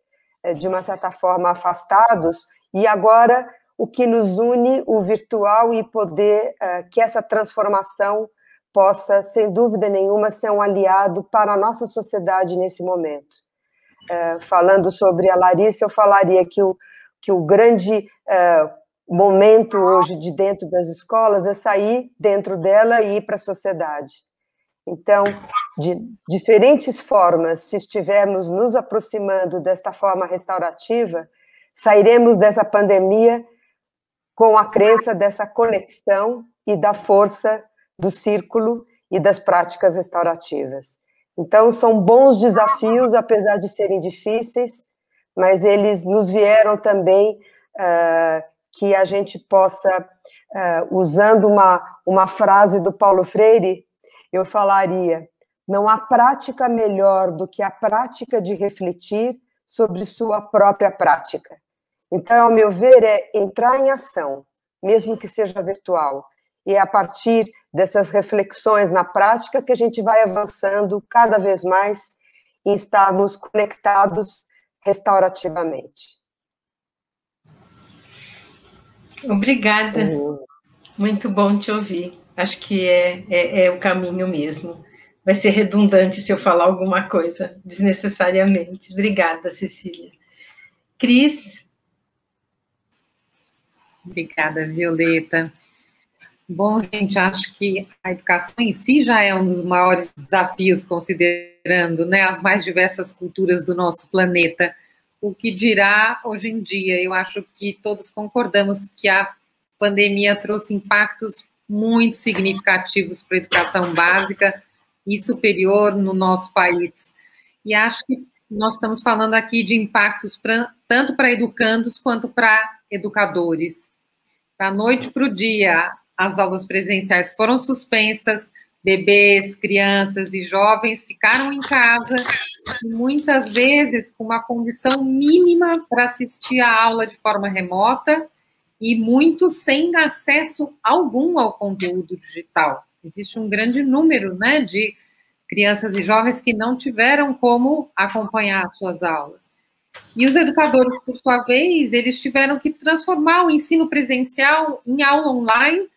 de uma certa forma, afastados, e agora o que nos une, o virtual, e poder que essa transformação possa, sem dúvida nenhuma, ser um aliado para a nossa sociedade nesse momento. Falando sobre a Larissa, eu falaria que o grande momento hoje de dentro das escolas é sair dentro dela e ir para a sociedade. Então, de diferentes formas, se estivermos nos aproximando desta forma restaurativa, sairemos dessa pandemia com a crença dessa conexão e da força do círculo e das práticas restaurativas. Então, são bons desafios, apesar de serem difíceis, mas eles nos vieram também que a gente possa, usando uma frase do Paulo Freire, eu falaria: não há prática melhor do que a prática de refletir sobre sua própria prática. Então, ao meu ver, é entrar em ação, mesmo que seja virtual, e é a partir dessas reflexões na prática que a gente vai avançando cada vez mais em estarmos conectados restaurativamente. Obrigada. Muito bom te ouvir. Acho que é o caminho mesmo. Vai ser redundante se eu falar alguma coisa desnecessariamente. Obrigada, Cecília. Cris? Obrigada, Violeta. Bom, gente, acho que a educação em si já é um dos maiores desafios, considerando, né, as mais diversas culturas do nosso planeta. O que dirá hoje em dia? Eu acho que todos concordamos que a pandemia trouxe impactos muito significativos para a educação básica e superior no nosso país. E acho que nós estamos falando aqui de impactos tanto para educandos quanto para educadores. Da noite para o dia, as aulas presenciais foram suspensas, bebês, crianças e jovens ficaram em casa, muitas vezes com uma condição mínima para assistir a aula de forma remota, e muitos sem acesso algum ao conteúdo digital. Existe um grande número, né, de crianças e jovens que não tiveram como acompanhar suas aulas. E os educadores, por sua vez, eles tiveram que transformar o ensino presencial em aula online,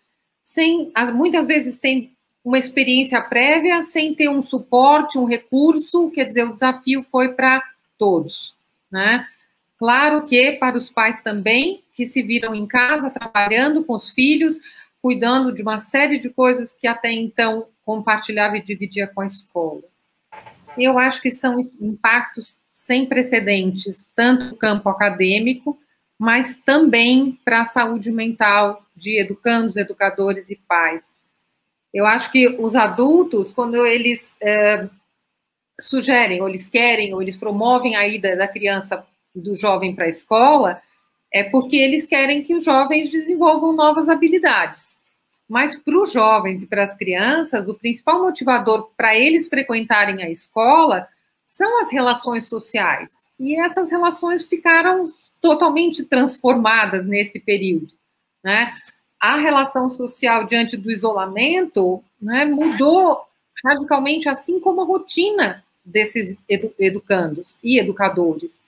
muitas vezes tem uma experiência prévia, sem ter um suporte, um recurso. Quer dizer, o desafio foi para todos, né? Claro que para os pais também, que se viram em casa, trabalhando com os filhos, cuidando de uma série de coisas que até então compartilhava e dividia com a escola. Eu acho que são impactos sem precedentes, tanto no campo acadêmico, mas também para a saúde mental de educandos, educadores e pais. Eu acho que os adultos, quando eles sugerem, ou eles querem, ou eles promovem a ida da criança, do jovem para a escola, é porque eles querem que os jovens desenvolvam novas habilidades. Mas para os jovens e para as crianças, o principal motivador para eles frequentarem a escola são as relações sociais. E essas relações ficaram totalmente transformadas nesse período, né? A relação social diante do isolamento, né, mudou radicalmente, assim como a rotina desses educandos e educadores.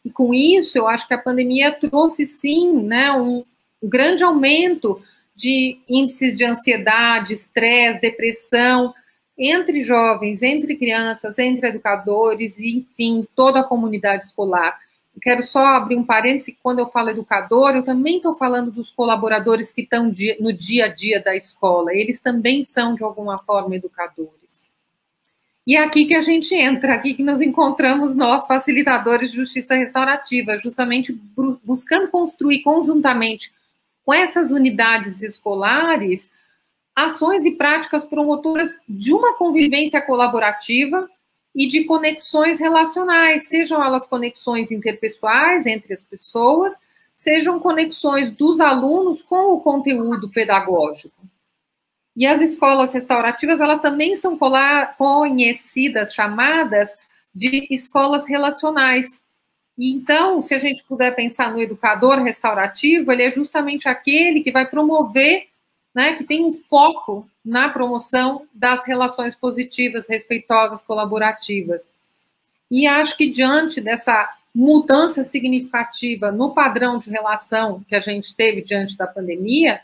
E com isso, eu acho que a pandemia trouxe, sim, né, um grande aumento de índices de ansiedade, estresse, depressão, entre jovens, entre crianças, entre educadores e, enfim, toda a comunidade escolar. Eu quero só abrir um parêntese, quando eu falo educador, eu também estou falando dos colaboradores que estão no dia a dia da escola. Eles também são, de alguma forma, educadores. E é aqui que a gente entra, aqui que nos encontramos nós, facilitadores de justiça restaurativa, justamente buscando construir conjuntamente com essas unidades escolares ações e práticas promotoras de uma convivência colaborativa e de conexões relacionais, sejam elas conexões interpessoais entre as pessoas, sejam conexões dos alunos com o conteúdo pedagógico. E as escolas restaurativas, elas também são conhecidas, chamadas de escolas relacionais. E então, se a gente puder pensar no educador restaurativo, ele é justamente aquele que vai promover, né, que tem um foco na promoção das relações positivas, respeitosas, colaborativas. E acho que diante dessa mudança significativa no padrão de relação que a gente teve diante da pandemia,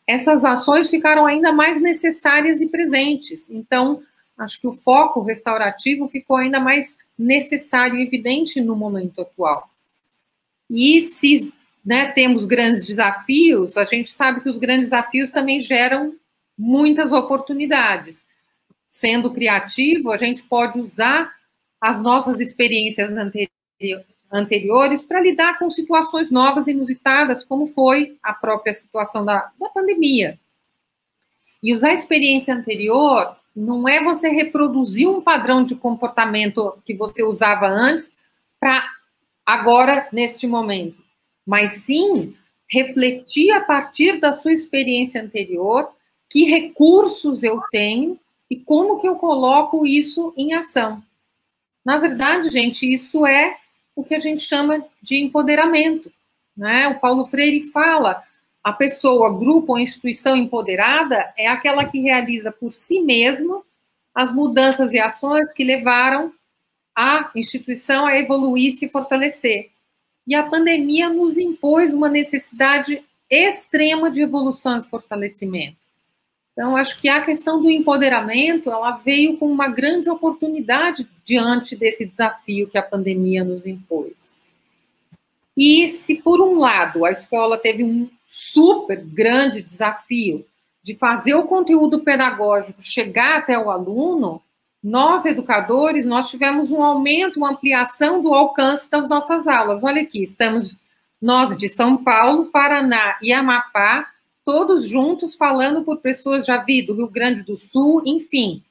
essas ações ficaram ainda mais necessárias e presentes. Então, acho que o foco restaurativo ficou ainda mais necessário e evidente no momento atual. E se, né, temos grandes desafios, a gente sabe que os grandes desafios também geram muitas oportunidades. Sendo criativo, a gente pode usar as nossas experiências anteriores para lidar com situações novas e inusitadas, como foi a própria situação da pandemia. E usar a experiência anterior não é você reproduzir um padrão de comportamento que você usava antes para agora, neste momento, mas sim refletir a partir da sua experiência anterior que recursos eu tenho e como que eu coloco isso em ação. Na verdade, gente, isso é o que a gente chama de empoderamento, né? O Paulo Freire fala, a pessoa, grupo ou instituição empoderada é aquela que realiza por si mesma as mudanças e ações que levaram a instituição a evoluir e se fortalecer. E a pandemia nos impôs uma necessidade extrema de evolução e fortalecimento. Então, acho que a questão do empoderamento, ela veio com uma grande oportunidade diante desse desafio que a pandemia nos impôs. E se, por um lado, a escola teve um super grande desafio de fazer o conteúdo pedagógico chegar até o aluno, nós, educadores, nós tivemos um aumento, uma ampliação do alcance das nossas aulas. Olha aqui, estamos nós de São Paulo, Paraná e Amapá, todos juntos falando por pessoas já do Rio Grande do Sul, enfim.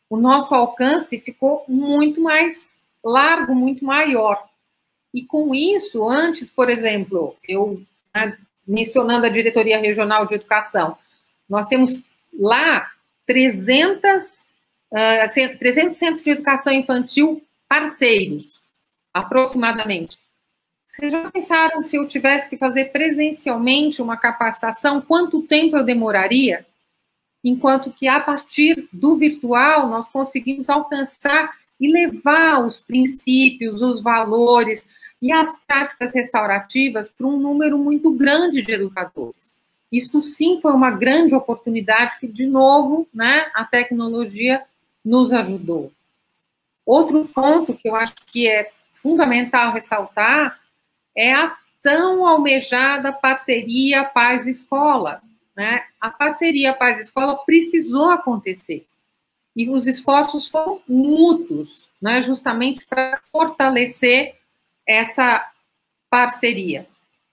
O nosso alcance ficou muito mais largo, muito maior. E com isso, antes, por exemplo, eu mencionando a Diretoria Regional de Educação, nós temos lá 300 centros de educação infantil parceiros, aproximadamente. Vocês já pensaram se eu tivesse que fazer presencialmente uma capacitação, quanto tempo eu demoraria? Enquanto que, a partir do virtual, nós conseguimos alcançar e levar os princípios, os valores e as práticas restaurativas para um número muito grande de educadores. Isso, sim, foi uma grande oportunidade que, de novo, né, a tecnologia nos ajudou. Outro ponto que eu acho que é fundamental ressaltar é a tão almejada parceria Paz-Escola, né? A parceria Paz-Escola precisou acontecer. E os esforços foram mútuos, né? Justamente para fortalecer essa parceria.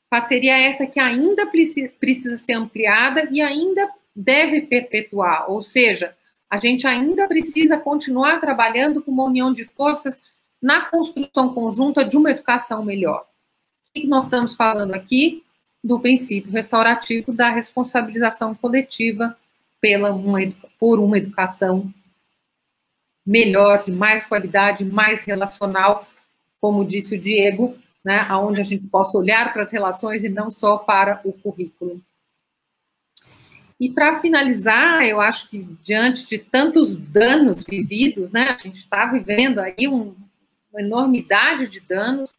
Parceria essa que ainda precisa ser ampliada e ainda deve perpetuar, ou seja, a gente ainda precisa continuar trabalhando com uma união de forças na construção conjunta de uma educação melhor. O que nós estamos falando aqui? Do princípio restaurativo da responsabilização coletiva por uma educação melhor, de mais qualidade, mais relacional, como disse o Diego, né, onde a gente possa olhar para as relações e não só para o currículo. E para finalizar, eu acho que diante de tantos danos vividos, né, a gente está vivendo aí uma enormidade de danos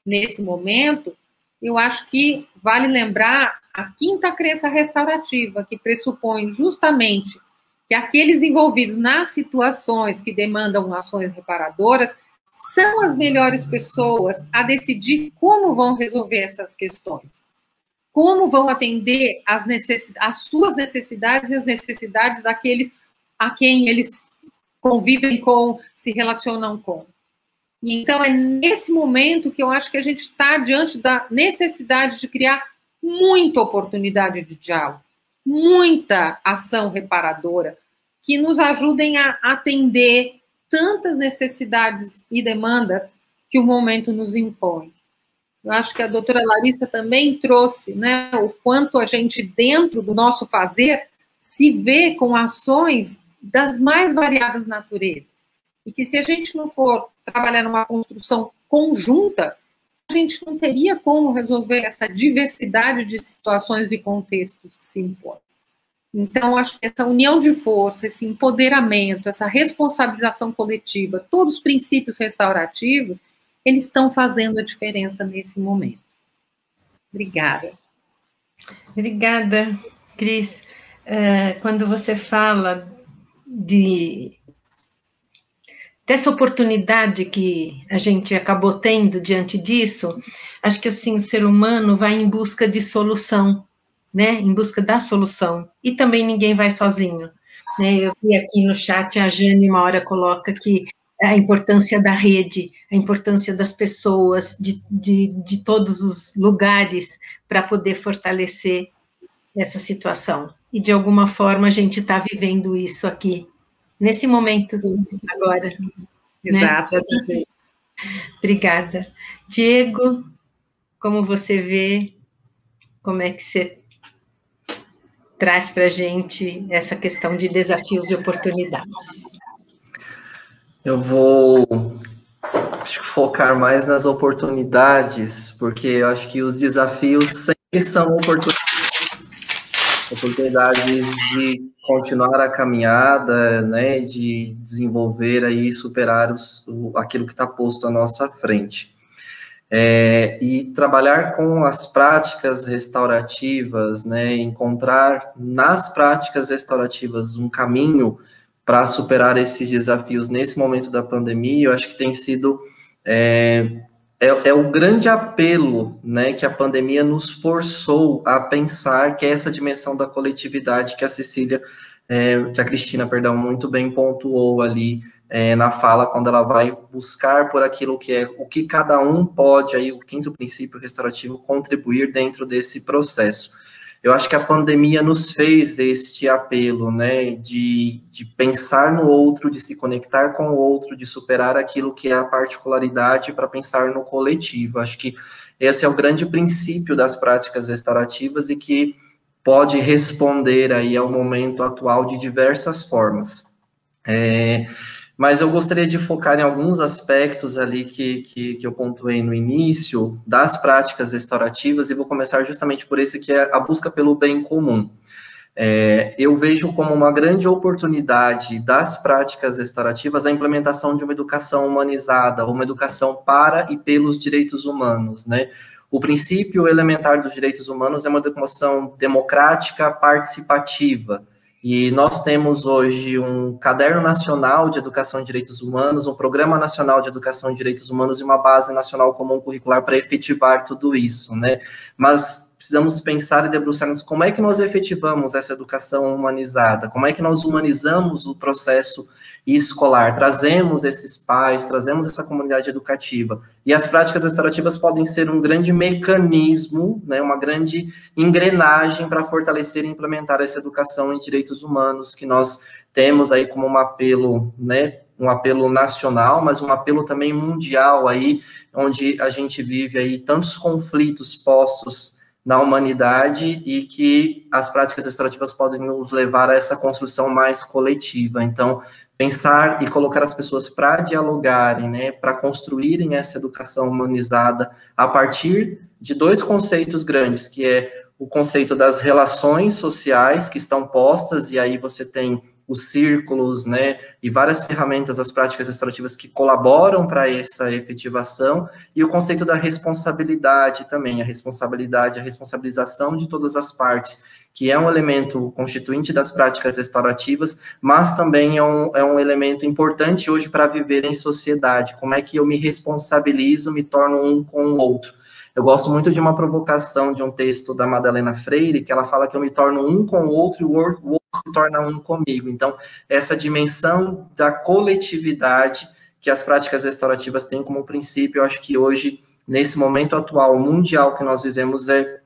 nesse momento, eu acho que vale lembrar a quinta crença restaurativa, que pressupõe justamente que aqueles envolvidos nas situações que demandam ações reparadoras são as melhores pessoas a decidir como vão resolver essas questões. Como vão atender as suas necessidades e as necessidades daqueles a quem eles convivem com, se relacionam com. E então, é nesse momento que eu acho que a gente está diante da necessidade de criar muita oportunidade de diálogo, muita ação reparadora, que nos ajudem a atender tantas necessidades e demandas que o momento nos impõe. Eu acho que a doutora Larissa também trouxe, né, o quanto a gente, dentro do nosso fazer, se vê com ações das mais variadas naturezas. E que se a gente não for trabalhar numa construção conjunta, a gente não teria como resolver essa diversidade de situações e contextos que se impõem. Então, acho que essa união de força, esse empoderamento, essa responsabilização coletiva, todos os princípios restaurativos, eles estão fazendo a diferença nesse momento. Obrigada. Obrigada, Cris. Quando você fala dessa oportunidade que a gente acabou tendo diante disso, acho que assim o ser humano vai em busca de solução, né? Em busca da solução. E também ninguém vai sozinho, né? Eu vi aqui no chat, a Jane uma hora coloca que a importância da rede, a importância das pessoas, de todos os lugares, para poder fortalecer essa situação. E, de alguma forma, a gente está vivendo isso aqui, nesse momento, agora. Exato. Né? Obrigada. Diego, como você vê, como é que você traz para a gente essa questão de desafios e oportunidades? Eu vou focar mais nas oportunidades, porque eu acho que os desafios sempre são oportunidades de continuar a caminhada, né, de desenvolver aí, superar aquilo que está posto à nossa frente. E trabalhar com as práticas restaurativas, né, encontrar nas práticas restaurativas um caminho para superar esses desafios nesse momento da pandemia, eu acho que tem sido o grande apelo, né, que a pandemia nos forçou a pensar, que é essa dimensão da coletividade que que a Cristina, perdão, muito bem pontuou ali na fala, quando ela vai buscar por aquilo que é o que cada um pode, aí o quinto princípio restaurativo, contribuir dentro desse processo. Eu acho que a pandemia nos fez este apelo, né, de pensar no outro, de se conectar com o outro, de superar aquilo que é a particularidade para pensar no coletivo. Acho que esse é o grande princípio das práticas restaurativas e que pode responder aí ao momento atual de diversas formas. Mas eu gostaria de focar em alguns aspectos ali que eu pontuei no início das práticas restaurativas e vou começar justamente por esse que é a busca pelo bem comum. Eu vejo como uma grande oportunidade das práticas restaurativas a implementação de uma educação humanizada, uma educação para e pelos direitos humanos, né? O princípio elementar dos direitos humanos é uma educação democrática, participativa. E nós temos hoje um Caderno Nacional de Educação em Direitos Humanos, um Programa Nacional de Educação em Direitos Humanos e uma Base Nacional Comum Curricular para efetivar tudo isso, né? Mas precisamos pensar e debruçar-nos como é que nós efetivamos essa educação humanizada, como é que nós humanizamos o processo escolar, trazemos esses pais, trazemos essa comunidade educativa. E as práticas restaurativas podem ser um grande mecanismo, né, uma grande engrenagem para fortalecer e implementar essa educação em direitos humanos, que nós temos aí como um apelo, né, um apelo nacional, mas um apelo também mundial aí, onde a gente vive aí tantos conflitos postos na humanidade e que as práticas restaurativas podem nos levar a essa construção mais coletiva. Então, pensar e colocar as pessoas para dialogarem, né, para construírem essa educação humanizada a partir de dois conceitos grandes, que é o conceito das relações sociais que estão postas, e aí você tem os círculos, né, e várias ferramentas das práticas restaurativas que colaboram para essa efetivação, e o conceito da responsabilidade também, a responsabilização de todas as partes, que é um elemento constituinte das práticas restaurativas, mas também é um elemento importante hoje para viver em sociedade. Como é que eu me responsabilizo, me torno um com o outro? Eu gosto muito de uma provocação de um texto da Madalena Freire, que ela fala que eu me torno um com o outro e o outro se torna um comigo. Então, essa dimensão da coletividade que as práticas restaurativas têm como princípio, eu acho que hoje, nesse momento atual mundial que nós vivemos, é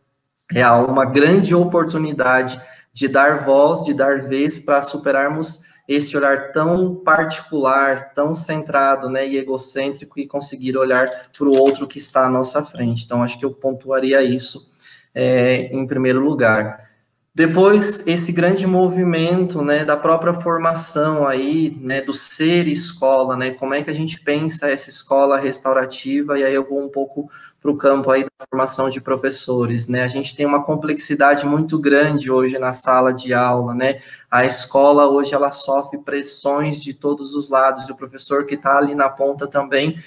uma grande oportunidade de dar voz, de dar vez para superarmos esse olhar tão particular, tão centrado, né, e egocêntrico, e conseguir olhar para o outro que está à nossa frente. Então, acho que eu pontuaria isso em primeiro lugar. Depois, esse grande movimento, né, da própria formação aí, né, do ser escola, né, como é que a gente pensa essa escola restaurativa, e aí eu vou um pouco para o campo aí da formação de professores, né, a gente tem uma complexidade muito grande hoje na sala de aula, né, a escola hoje ela sofre pressões de todos os lados, e o professor que está ali na ponta também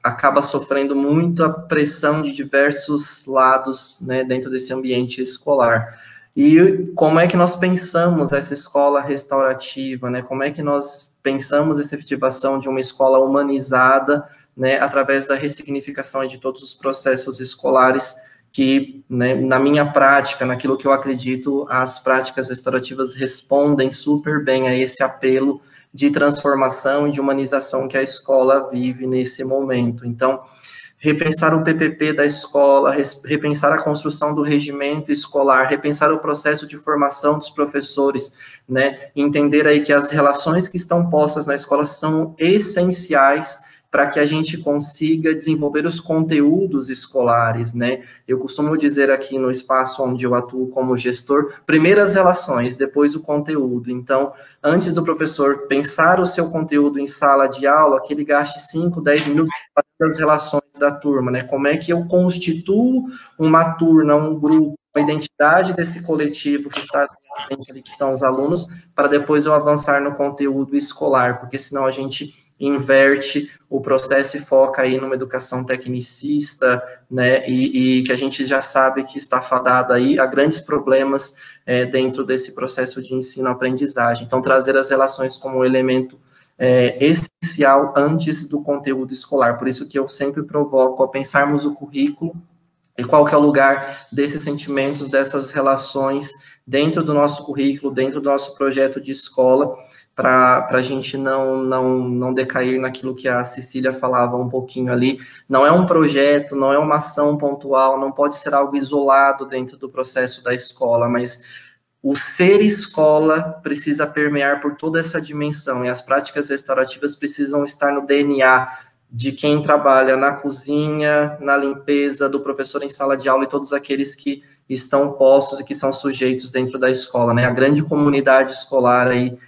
acaba sofrendo muito a pressão de diversos lados, né, dentro desse ambiente escolar. E como é que nós pensamos essa escola restaurativa, né, como é que nós pensamos essa efetivação de uma escola humanizada, né, através da ressignificação de todos os processos escolares que, né, na minha prática, naquilo que eu acredito, as práticas restaurativas respondem super bem a esse apelo de transformação e de humanização que a escola vive nesse momento. Então, repensar o PPP da escola, repensar a construção do regimento escolar, repensar o processo de formação dos professores, né, entender aí que as relações que estão postas na escola são essenciais para que a gente consiga desenvolver os conteúdos escolares, né? Eu costumo dizer aqui no espaço onde eu atuo como gestor, primeiro as relações, depois o conteúdo. Então, antes do professor pensar o seu conteúdo em sala de aula, que ele gaste 5, 10 minutos para as relações da turma, né? Como é que eu constituo uma turma, um grupo, a identidade desse coletivo que está ali, que são os alunos, para depois eu avançar no conteúdo escolar, porque senão a gente inverte o processo e foca aí numa educação tecnicista, né, e que a gente já sabe que está fadada aí a grandes problemas dentro desse processo de ensino-aprendizagem. Então, trazer as relações como um elemento essencial antes do conteúdo escolar. Por isso que eu sempre provoco a pensarmos o currículo e qual que é o lugar desses sentimentos, dessas relações dentro do nosso currículo, dentro do nosso projeto de escola, para a gente não decair naquilo que a Cecília falava um pouquinho ali. Não é um projeto, não é uma ação pontual, não pode ser algo isolado dentro do processo da escola, mas o ser escola precisa permear por toda essa dimensão, e as práticas restaurativas precisam estar no DNA de quem trabalha na cozinha, na limpeza, do professor em sala de aula e todos aqueles que estão postos e que são sujeitos dentro da escola, né? A grande comunidade escolar aí,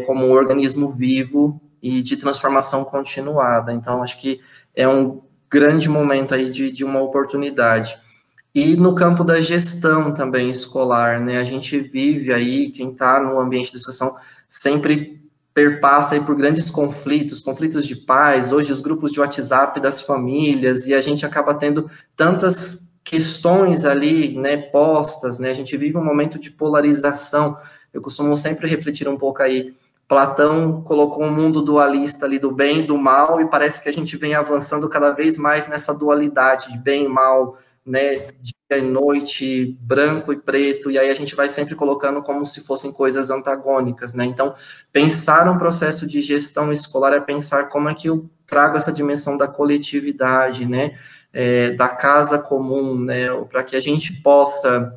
como um organismo vivo e de transformação continuada. Então, acho que é um grande momento aí de uma oportunidade. E no campo da gestão também escolar, né, a gente vive aí, quem está no ambiente de discussão, sempre perpassa aí por grandes conflitos de pais, hoje os grupos de WhatsApp das famílias, e a gente acaba tendo tantas questões ali, né, postas, né, a gente vive um momento de polarização. Eu costumo sempre refletir um pouco aí, Platão colocou um mundo dualista ali do bem e do mal, e parece que a gente vem avançando cada vez mais nessa dualidade de bem e mal, né, dia e noite, branco e preto, e aí a gente vai sempre colocando como se fossem coisas antagônicas, né? Então, pensar um processo de gestão escolar é pensar como é que eu trago essa dimensão da coletividade, né, da casa comum, né, para que a gente possa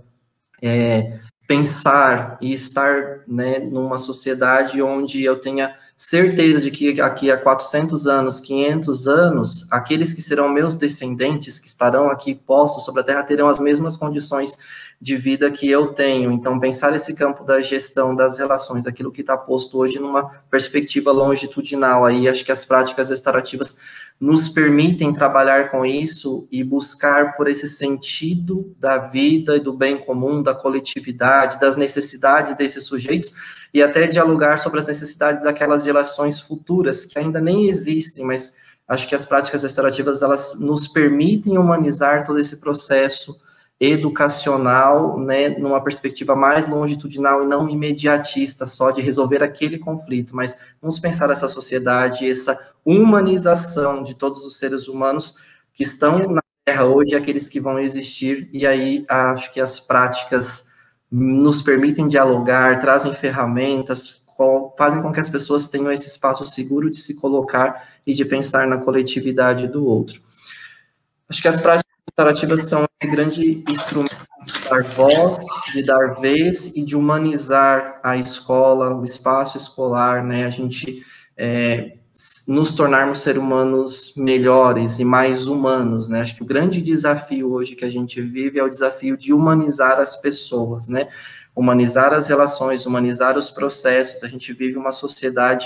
pensar e estar, né, numa sociedade onde eu tenha certeza de que aqui há 400 anos, 500 anos, aqueles que serão meus descendentes, que estarão aqui postos sobre a Terra, terão as mesmas condições de vida que eu tenho. Então, pensar esse campo da gestão das relações, aquilo que está posto hoje numa perspectiva longitudinal, aí acho que as práticas restaurativas nos permitem trabalhar com isso e buscar por esse sentido da vida e do bem comum, da coletividade, das necessidades desses sujeitos, e até dialogar sobre as necessidades daquelas gerações futuras, que ainda nem existem, mas acho que as práticas restaurativas, elas nos permitem humanizar todo esse processo educacional, né, numa perspectiva mais longitudinal e não imediatista, só de resolver aquele conflito, mas vamos pensar essa sociedade, essa humanização de todos os seres humanos que estão na Terra hoje, aqueles que vão existir, e aí acho que as práticas nos permitem dialogar, trazem ferramentas, fazem com que as pessoas tenham esse espaço seguro de se colocar e de pensar na coletividade do outro. Acho que as práticas restaurativas são esse grande instrumento de dar voz, de dar vez e de humanizar a escola, o espaço escolar, né? A gente nos tornarmos seres humanos melhores e mais humanos, né? Acho que o grande desafio hoje que a gente vive é o desafio de humanizar as pessoas, né? Humanizar as relações, humanizar os processos. A gente vive uma sociedade,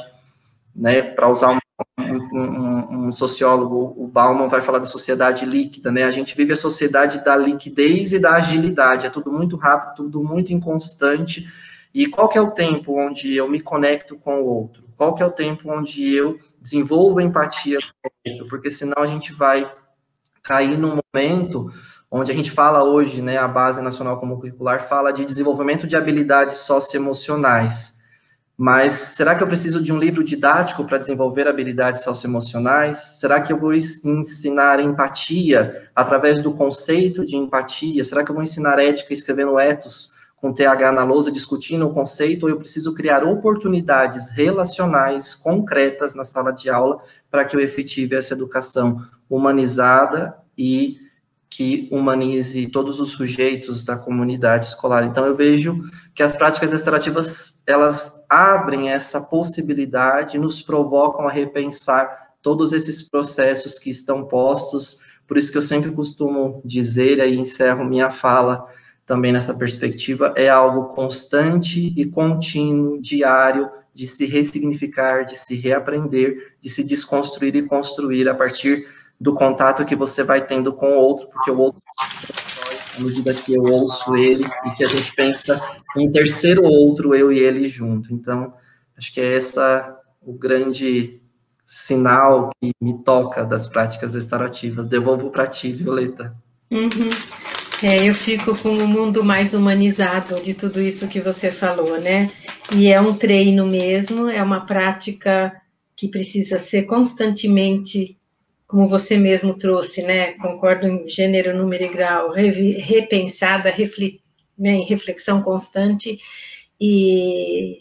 né? Para usar um sociólogo, o Bauman vai falar da sociedade líquida, né? A gente vive a sociedade da liquidez e da agilidade. É tudo muito rápido, tudo muito inconstante. E qual que é o tempo onde eu me conecto com o outro? Qual que é o tempo onde eu desenvolvo empatia com o outro? Porque senão a gente vai cair num momento onde a gente fala hoje, né, a Base Nacional Comum Curricular fala de desenvolvimento de habilidades socioemocionais. Mas será que eu preciso de um livro didático para desenvolver habilidades socioemocionais? Será que eu vou ensinar empatia através do conceito de empatia? Será que eu vou ensinar ética escrevendo ethos com TH na lousa, discutindo o conceito, ou eu preciso criar oportunidades relacionais concretas na sala de aula para que eu efetive essa educação humanizada e que humanize todos os sujeitos da comunidade escolar? Então, eu vejo que as práticas restaurativas, elas abrem essa possibilidade, nos provocam a repensar todos esses processos que estão postos. Por isso que eu sempre costumo dizer, aí encerro minha fala também nessa perspectiva, é algo constante e contínuo, diário, de se ressignificar, de se reaprender, de se desconstruir e construir a partir do contato que você vai tendo com o outro, porque o outro, à medida que eu ouço ele, e que a gente pensa em terceiro outro, eu e ele junto. Então, acho que é essa o grande sinal que me toca das práticas restaurativas. Devolvo para ti, Violeta. Uhum. Eu fico com um mundo mais humanizado de tudo isso que você falou, né? E é um treino mesmo, é uma prática que precisa ser constantemente, como você mesmo trouxe, né? Concordo em gênero, número e grau, repensada, em reflexão constante e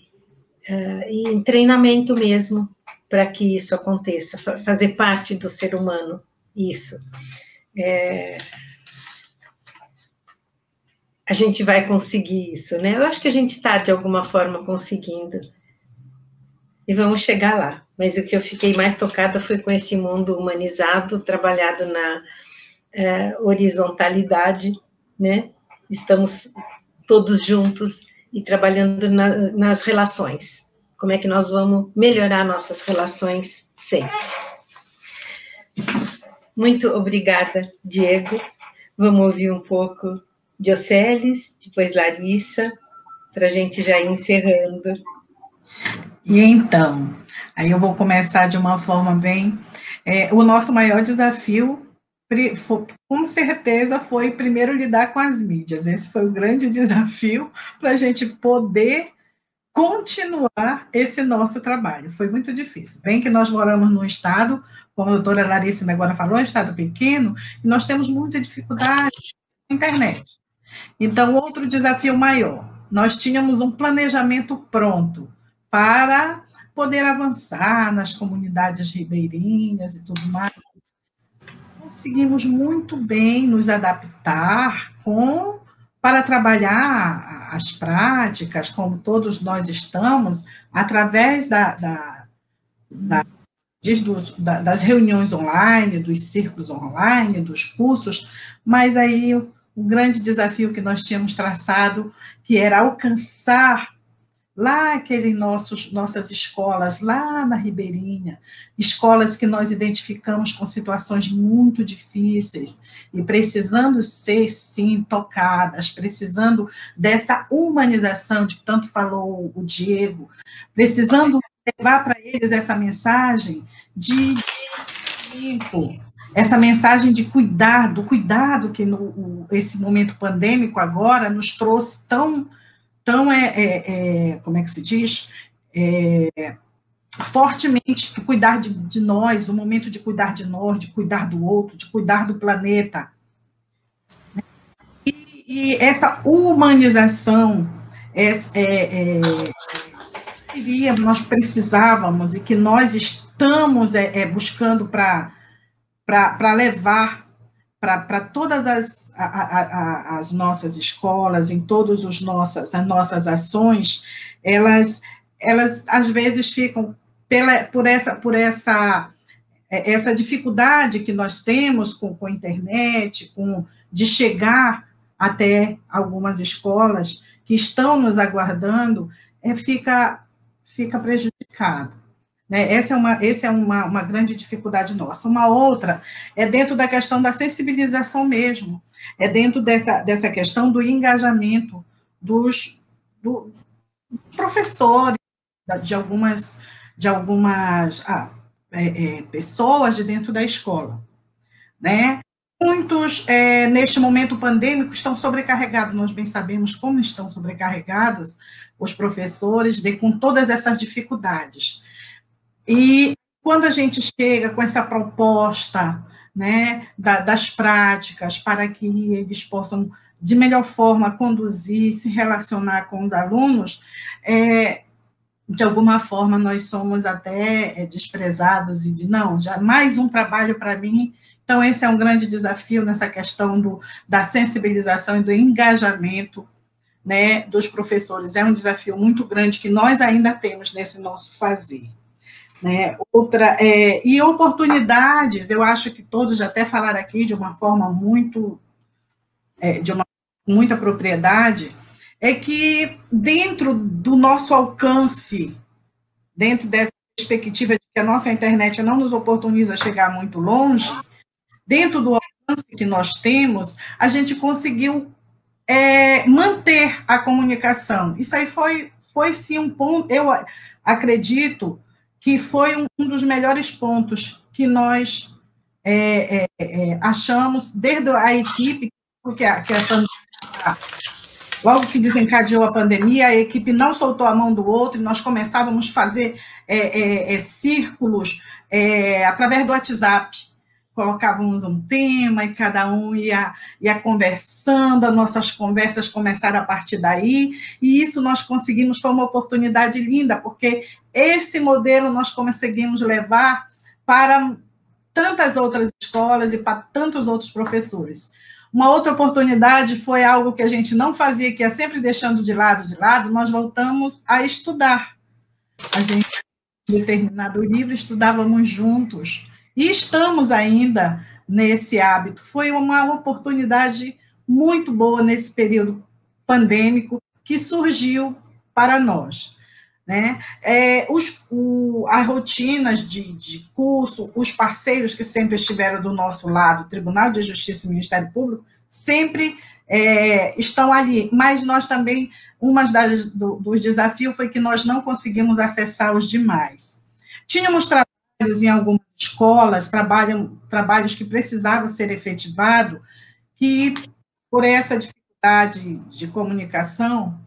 em treinamento mesmo, para que isso aconteça, fazer parte do ser humano, isso. A gente vai conseguir isso, né? Eu acho que a gente está, de alguma forma, conseguindo. E vamos chegar lá. Mas o que eu fiquei mais tocada foi com esse mundo humanizado, trabalhado na horizontalidade, né? Estamos todos juntos e trabalhando nas relações. Como é que nós vamos melhorar nossas relações sempre. Muito obrigada, Diego. Vamos ouvir um pouco de Océlis, depois Larissa, para a gente já ir encerrando. E então, aí eu vou começar de uma forma bem... o nosso maior desafio, com certeza, foi primeiro lidar com as mídias. Esse foi o grande desafio para a gente poder continuar esse nosso trabalho. Foi muito difícil. Bem que nós moramos num estado, como a doutora Larissa agora falou, um estado pequeno, e nós temos muita dificuldade na internet. Então, outro desafio maior, nós tínhamos um planejamento pronto para poder avançar nas comunidades ribeirinhas e tudo mais. Conseguimos muito bem nos adaptar para trabalhar as práticas, como todos nós estamos, através das reuniões online, dos círculos online, dos cursos, mas aí o grande desafio que nós tínhamos traçado, que era alcançar lá nossas escolas, lá na Ribeirinha, escolas que nós identificamos com situações muito difíceis e precisando ser, sim, tocadas, precisando dessa humanização de que tanto falou o Diego, precisando levar para eles essa mensagem de tempo, essa mensagem de cuidado, do cuidado que esse momento pandêmico agora nos trouxe tão como é que se diz? Fortemente, cuidar de nós, o momento de cuidar de nós, de cuidar do outro, de cuidar do planeta. E essa humanização, nós precisávamos e que nós estamos buscando para levar para todas as nossas escolas, em todas as nossas ações, elas às vezes ficam por essa dificuldade que nós temos com a internet, de chegar até algumas escolas que estão nos aguardando, fica prejudicado. Essa é uma grande dificuldade nossa. Uma outra é dentro da questão da sensibilização mesmo, é dentro dessa questão do engajamento dos professores, de algumas pessoas de dentro da escola. Muitos, neste momento pandêmico, estão sobrecarregados, nós bem sabemos como estão sobrecarregados os professores com todas essas dificuldades. E quando a gente chega com essa proposta, das práticas, para que eles possam, de melhor forma, conduzir, se relacionar com os alunos, de alguma forma nós somos até desprezados e não, já mais um trabalho para mim. Então, esse é um grande desafio nessa questão da sensibilização e do engajamento, dos professores. É um desafio muito grande que nós ainda temos nesse nosso fazer. E oportunidades, eu acho que todos já até falaram aqui de uma forma muita propriedade, é que dentro do nosso alcance, dentro dessa perspectiva de que a nossa internet não nos oportuniza chegar muito longe, dentro do alcance que nós temos, a gente conseguiu manter a comunicação. Isso aí foi sim um ponto, eu acredito que foi um dos melhores pontos que nós achamos, desde a equipe, porque logo que desencadeou a pandemia, a equipe não soltou a mão do outro, e nós começávamos a fazer círculos através do WhatsApp. Colocávamos um tema e cada um ia conversando, as nossas conversas começaram a partir daí, e isso nós conseguimos, foi uma oportunidade linda, porque esse modelo nós conseguimos levar para tantas outras escolas e para tantos outros professores. Uma outra oportunidade foi algo que a gente não fazia, que é sempre deixando de lado, nós voltamos a estudar. A gente, em determinado livro, estudávamos juntos, e estamos ainda nesse hábito. Foi uma oportunidade muito boa nesse período pandêmico que surgiu para nós. As rotinas de curso, os parceiros que sempre estiveram do nosso lado, Tribunal de Justiça e Ministério Público, sempre estão ali, mas nós também, dos desafios foi que nós não conseguimos acessar os demais. Tínhamos trabalhos em algumas escolas, trabalhos que precisavam ser efetivados, que por essa dificuldade de comunicação,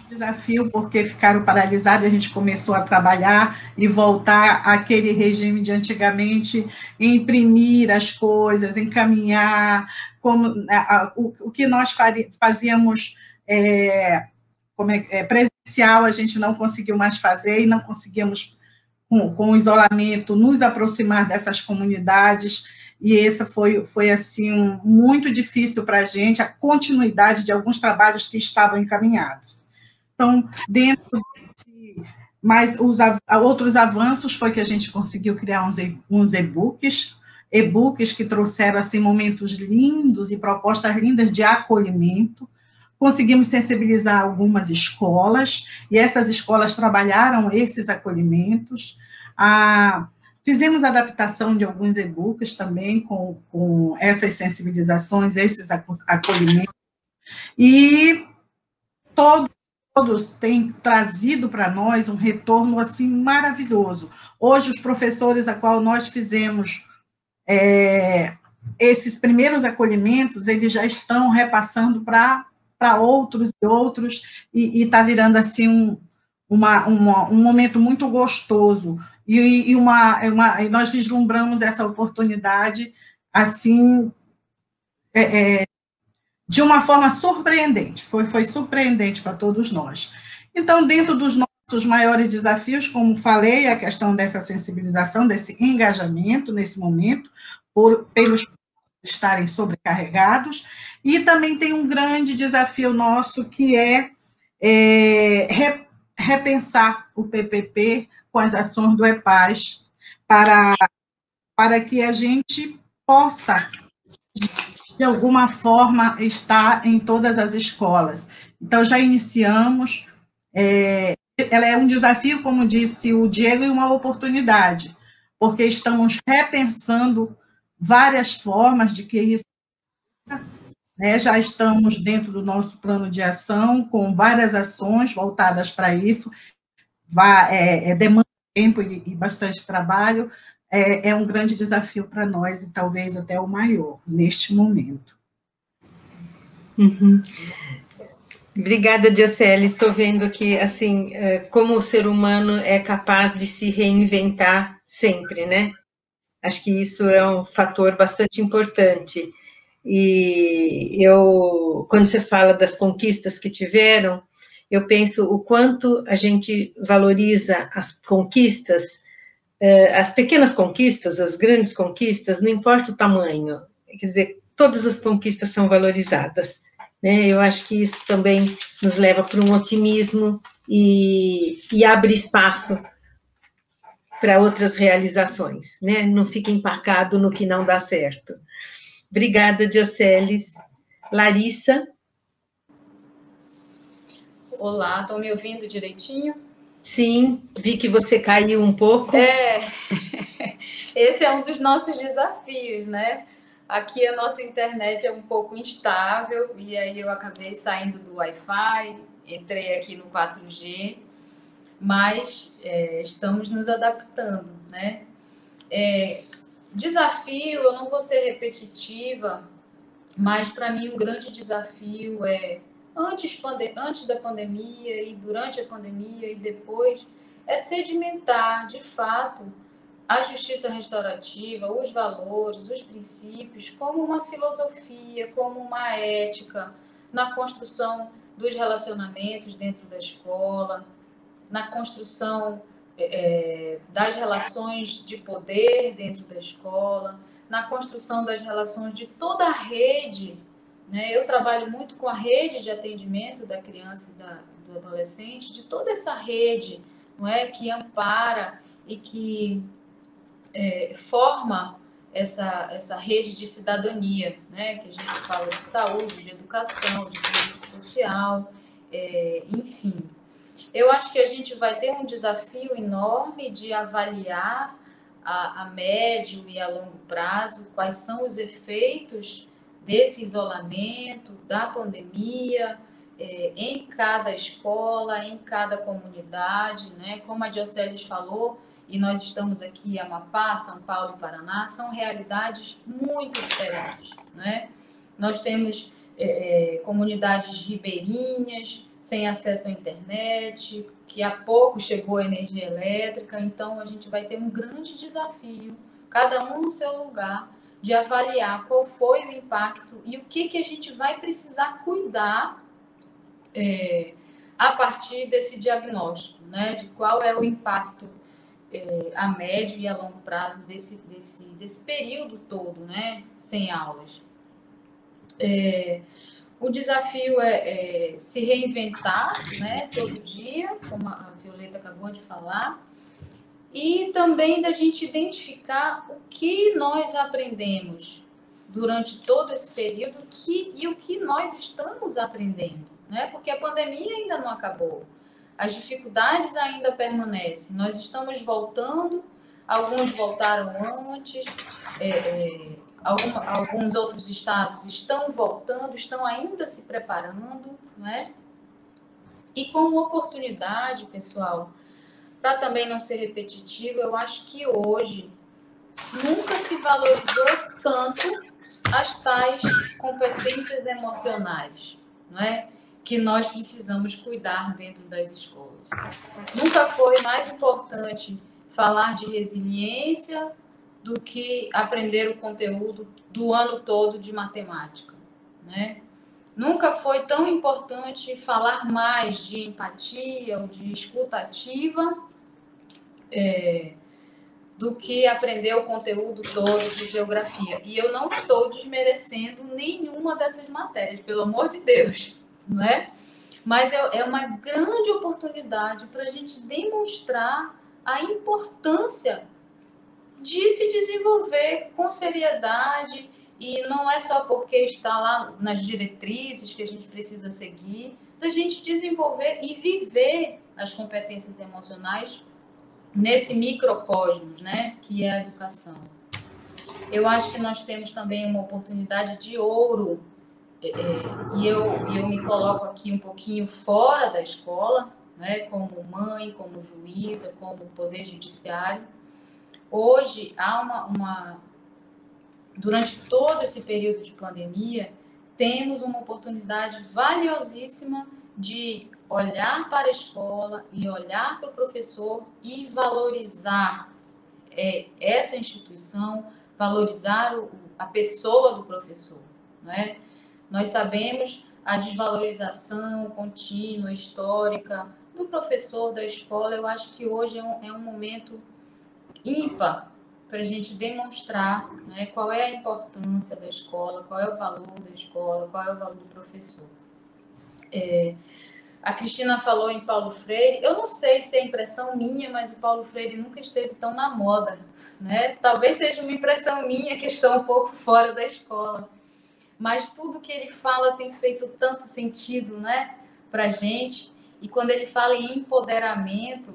desafio, porque ficaram paralisados, a gente começou a trabalhar e voltar àquele regime de antigamente, imprimir as coisas, encaminhar, o que nós fazíamos presencial, a gente não conseguiu mais fazer, e não conseguimos, com o isolamento, nos aproximar dessas comunidades, e essa foi assim, muito difícil para a gente, a continuidade de alguns trabalhos que estavam encaminhados. Então, dentro Mas outros avanços foi que a gente conseguiu criar uns e-books que trouxeram assim momentos lindos e propostas lindas de acolhimento. Conseguimos sensibilizar algumas escolas, e essas escolas trabalharam esses acolhimentos. Fizemos adaptação de alguns e-books também com essas sensibilizações, esses acolhimentos, e todos têm trazido para nós um retorno assim maravilhoso. Hoje, os professores a qual nós fizemos esses primeiros acolhimentos, eles já estão repassando para outros e outros, e está virando assim um momento muito gostoso, e nós vislumbramos essa oportunidade assim, de uma forma surpreendente, foi surpreendente para todos nós. Então, dentro dos nossos maiores desafios, como falei, a questão dessa sensibilização, desse engajamento nesse momento, pelos estarem sobrecarregados, e também tem um grande desafio nosso, que é repensar o PPP com as ações do EPAS, para que a gente possa, de alguma forma, estar em todas as escolas. Então, já iniciamos, ela é um desafio, como disse o Diego, e uma oportunidade, porque estamos repensando várias formas de que isso, né, já estamos dentro do nosso plano de ação, com várias ações voltadas para isso, demanda tempo e bastante trabalho, é um grande desafio para nós, e talvez até o maior, neste momento. Uhum. Obrigada, Diocele. Estou vendo que, assim, como o ser humano é capaz de se reinventar sempre, né? Acho que isso é um fator bastante importante. E quando você fala das conquistas que tiveram, eu penso o quanto a gente valoriza as conquistas, as pequenas conquistas, as grandes conquistas, não importa o tamanho. Quer dizer, todas as conquistas são valorizadas, né? Eu acho que isso também nos leva para um otimismo e abre espaço para outras realizações, né? Não fica empacado no que não dá certo. Obrigada, Dioceles. Larissa? Olá, estão me ouvindo direitinho? Sim, vi que você caiu um pouco. Esse é um dos nossos desafios, né? Aqui a nossa internet é um pouco instável, e aí eu acabei saindo do Wi-Fi, entrei aqui no 4G, mas estamos nos adaptando, né? Desafio, eu não vou ser repetitiva, mas para mim o grande desafio antes da pandemia e durante a pandemia e depois, é sedimentar, de fato, a justiça restaurativa, os valores, os princípios, como uma filosofia, como uma ética, na construção dos relacionamentos dentro da escola, na construção das relações de poder dentro da escola, na construção das relações de toda a rede, né? Eu trabalho muito com a rede de atendimento da criança e do adolescente, de toda essa rede, não é, que ampara e que forma essa rede de cidadania, né? Que a gente fala de saúde, de educação, de serviço social, enfim. Eu acho que a gente vai ter um desafio enorme de avaliar a médio e a longo prazo quais são os efeitos desse isolamento, da pandemia, em cada escola, em cada comunidade, né? Como a Dioceles falou, e nós estamos aqui em Amapá, São Paulo e Paraná, são realidades muito diferentes, né? Nós temos comunidades ribeirinhas, sem acesso à internet, que há pouco chegou a energia elétrica, então a gente vai ter um grande desafio, cada um no seu lugar, de avaliar qual foi o impacto e o que a gente vai precisar cuidar a partir desse diagnóstico, né? De qual é o impacto a médio e a longo prazo desse período todo, né? Sem aulas. O desafio é se reinventar, né, todo dia, como a Violeta Violeta acabou de falar, e também da gente identificar o que nós aprendemos durante todo esse período e o que nós estamos aprendendo, né? Porque a pandemia ainda não acabou, as dificuldades ainda permanecem, nós estamos voltando, alguns voltaram antes, alguns outros estados estão voltando, estão ainda se preparando, né? E como oportunidade, pessoal, para também não ser repetitivo, eu acho que hoje nunca se valorizou tanto as tais competências emocionais, não é? Que nós precisamos cuidar dentro das escolas. Nunca foi mais importante falar de resiliência do que aprender o conteúdo do ano todo de matemática, né? Nunca foi tão importante falar mais de empatia ou de escuta ativa do que aprender o conteúdo todo de geografia. E eu não estou desmerecendo nenhuma dessas matérias, pelo amor de Deus, não é? Mas é uma grande oportunidade para a gente demonstrar a importância de se desenvolver com seriedade, e não é só porque está lá nas diretrizes que a gente precisa seguir, da gente desenvolver e viver as competências emocionais nesse microcosmos, né, que é a educação. Eu acho que nós temos também uma oportunidade de ouro, e eu me coloco aqui um pouquinho fora da escola, né, como mãe, como juíza, como poder judiciário. Hoje, durante todo esse período de pandemia, temos uma oportunidade valiosíssima de olhar para a escola e olhar para o professor e valorizar essa instituição, valorizar a pessoa do professor, não é? Nós sabemos a desvalorização contínua, histórica do professor, da escola. Eu acho que hoje é um momento ímpar para a gente demonstrar, né, qual é a importância da escola, qual é o valor da escola, qual é o valor do professor. A Cristina falou em Paulo Freire. Eu não sei se é impressão minha, mas o Paulo Freire nunca esteve tão na moda, né? Talvez seja uma impressão minha que estou um pouco fora da escola. Mas tudo que ele fala tem feito tanto sentido, né, para a gente. E quando ele fala em empoderamento,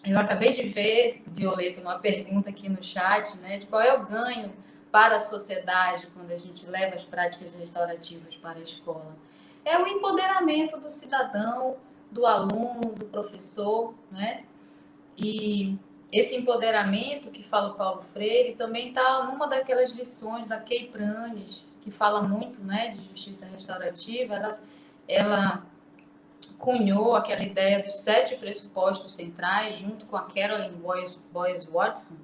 eu acabei de ver, Violeta, uma pergunta aqui no chat, né, de qual é o ganho para a sociedade quando a gente leva as práticas restaurativas para a escola. É o empoderamento do cidadão, do aluno, do professor, né? E esse empoderamento que fala o Paulo Freire também está numa daquelas lições da Kay Pranes, que fala muito, né, de justiça restaurativa. Ela cunhou aquela ideia dos 7 pressupostos centrais, junto com a Carolyn Boyce Watson.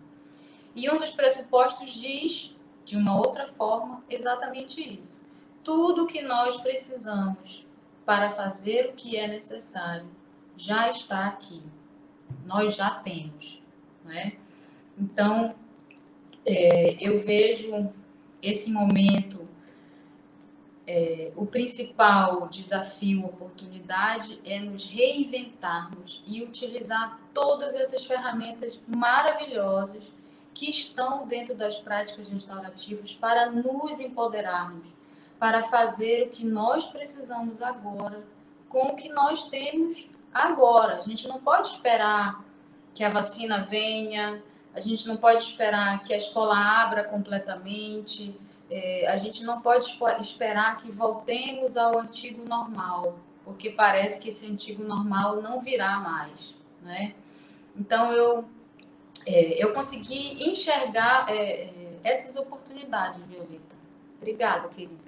E um dos pressupostos diz, de uma outra forma, exatamente isso. Tudo o que nós precisamos para fazer o que é necessário já está aqui. Nós já temos, não é? Então, eu vejo esse momento, o principal desafio, oportunidade, é nos reinventarmos e utilizar todas essas ferramentas maravilhosas que estão dentro das práticas restaurativas para nos empoderarmos, para fazer o que nós precisamos agora, com o que nós temos agora. A gente não pode esperar que a vacina venha, a gente não pode esperar que a escola abra completamente, a gente não pode esperar que voltemos ao antigo normal, porque parece que esse antigo normal não virá mais, né? Então, eu consegui enxergar essas oportunidades, Violeta. Obrigada, querida.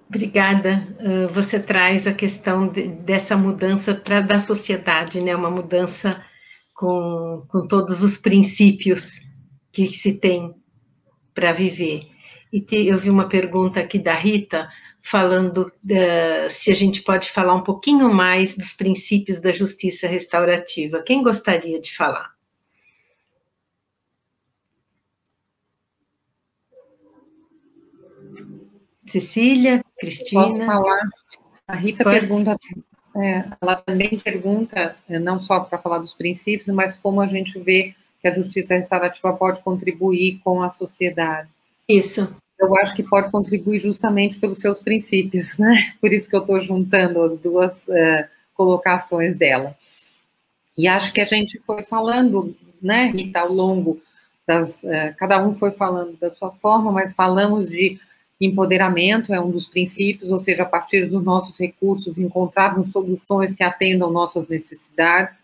Obrigada. Você traz a questão dessa mudança da sociedade, né? Uma mudança com todos os princípios que se tem para viver. E eu vi uma pergunta aqui da Rita, falando se a gente pode falar um pouquinho mais dos princípios da justiça restaurativa. Quem gostaria de falar? Cecília, Cristina? Posso falar? A Rita pergunta assim, Ela também pergunta, não só para falar dos princípios, mas como a gente vê que a justiça restaurativa pode contribuir com a sociedade. Isso. Eu acho que pode contribuir justamente pelos seus princípios, né? Por isso que eu estou juntando as duas colocações dela. E acho que a gente foi falando, né, Rita, ao longo das... cada um foi falando da sua forma, mas falamos de empoderamento, é um dos princípios, ou seja, a partir dos nossos recursos, encontrarmos soluções que atendam nossas necessidades.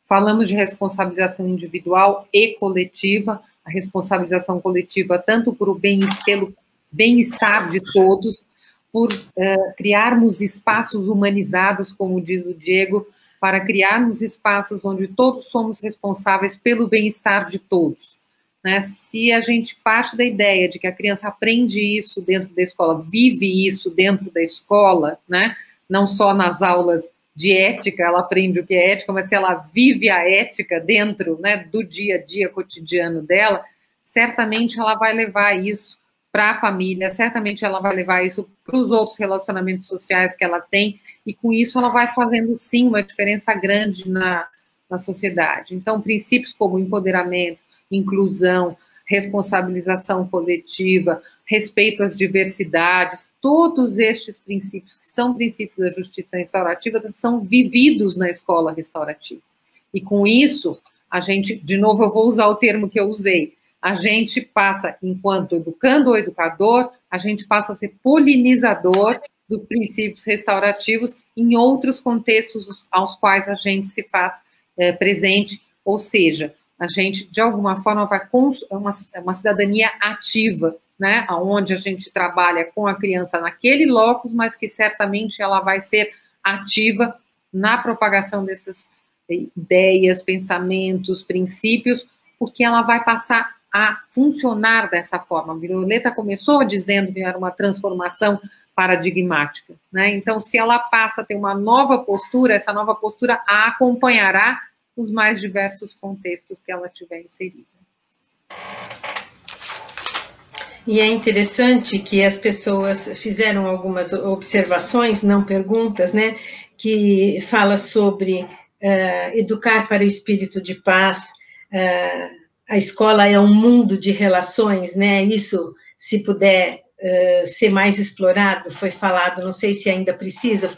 Falamos de responsabilização individual e coletiva, a responsabilização coletiva tanto pelo bem-estar de todos, por criarmos espaços humanizados, como diz o Diego, para criarmos espaços onde todos somos responsáveis pelo bem-estar de todos. Né? Se a gente parte da ideia de que a criança aprende isso dentro da escola, vive isso dentro da escola, né? Não só nas aulas de ética, ela aprende o que é ética, mas se ela vive a ética dentro, né, do dia a dia cotidiano dela, certamente ela vai levar isso para a família, certamente ela vai levar isso para os outros relacionamentos sociais que ela tem, e com isso ela vai fazendo, sim, uma diferença grande na sociedade. Então, princípios como empoderamento, inclusão, responsabilização coletiva, respeito às diversidades, todos estes princípios, que são princípios da justiça restaurativa, são vividos na escola restaurativa. E com isso, a gente, de novo, eu vou usar o termo que eu usei, a gente passa, enquanto educando ou educador, a gente passa a ser polinizador dos princípios restaurativos em outros contextos aos quais a gente se faz presente, ou seja, a gente, de alguma forma, vai uma cidadania ativa, né, onde a gente trabalha com a criança naquele locus, mas que certamente ela vai ser ativa na propagação dessas ideias, pensamentos, princípios, porque ela vai passar a funcionar dessa forma. A Violeta começou dizendo que era uma transformação paradigmática, né? Então, se ela passa a ter uma nova postura, essa nova postura a acompanhará os mais diversos contextos que ela tiver inserida. E é interessante que as pessoas fizeram algumas observações, não perguntas, né, que fala sobre educar para o espírito de paz, a escola é um mundo de relações, né, isso, se puder ser mais explorado, foi falado, não sei se ainda precisa,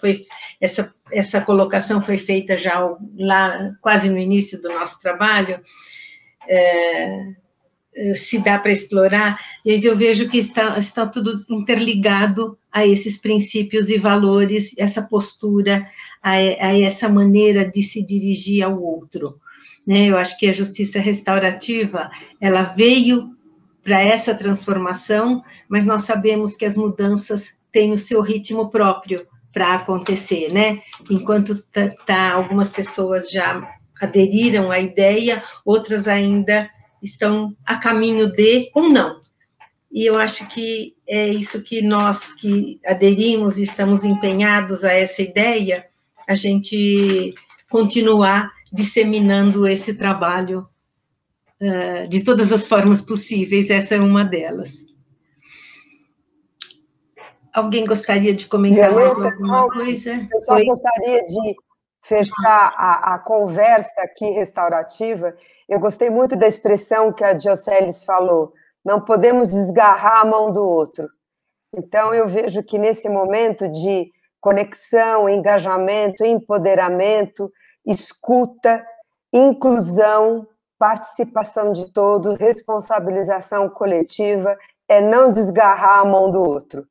essa colocação foi feita já lá, quase no início do nosso trabalho, se dá para explorar, e aí eu vejo que está tudo interligado a esses princípios e valores, essa postura, a essa maneira de se dirigir ao outro, né? Eu acho que a justiça restaurativa, ela veio para essa transformação, mas nós sabemos que as mudanças têm o seu ritmo próprio para acontecer, né? Enquanto algumas pessoas já aderiram à ideia, outras ainda estão a caminho de ou não. E eu acho que é isso que nós que aderimos e estamos empenhados a essa ideia, a gente continuar disseminando esse trabalho de todas as formas possíveis, essa é uma delas. Alguém gostaria de comentar mais alguma coisa? Eu só gostaria de fechar a conversa aqui restaurativa. Eu gostei muito da expressão que a Dioceles falou, não podemos desgarrar a mão do outro. Então, eu vejo que nesse momento de conexão, engajamento, empoderamento, escuta, inclusão, participação de todos, responsabilização coletiva, é não desgarrar a mão do outro.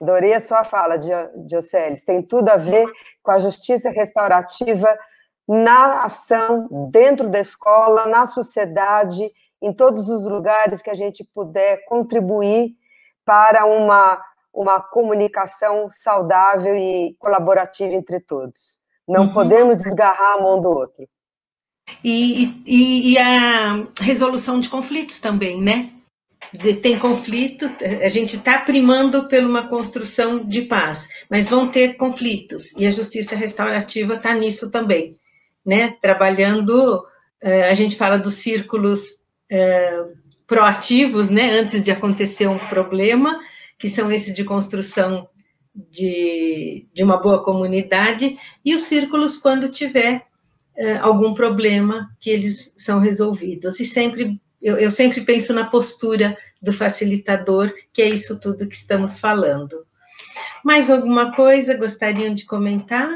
Adorei a sua fala, Dioceles, tem tudo a ver com a justiça restaurativa na ação, dentro da escola, na sociedade, em todos os lugares que a gente puder contribuir para uma comunicação saudável e colaborativa entre todos. Não podemos desgarrar a mão do outro. E a resolução de conflitos também, né? Tem conflito, a gente está primando por uma construção de paz, mas vão ter conflitos, e a justiça restaurativa está nisso também, né? Trabalhando, a gente fala dos círculos proativos, né? Antes de acontecer um problema, que são esses de construção de uma boa comunidade, e os círculos quando tiver algum problema que eles são resolvidos. E sempre, eu sempre penso na postura do facilitador, que é isso tudo que estamos falando. Mais alguma coisa gostariam de comentar?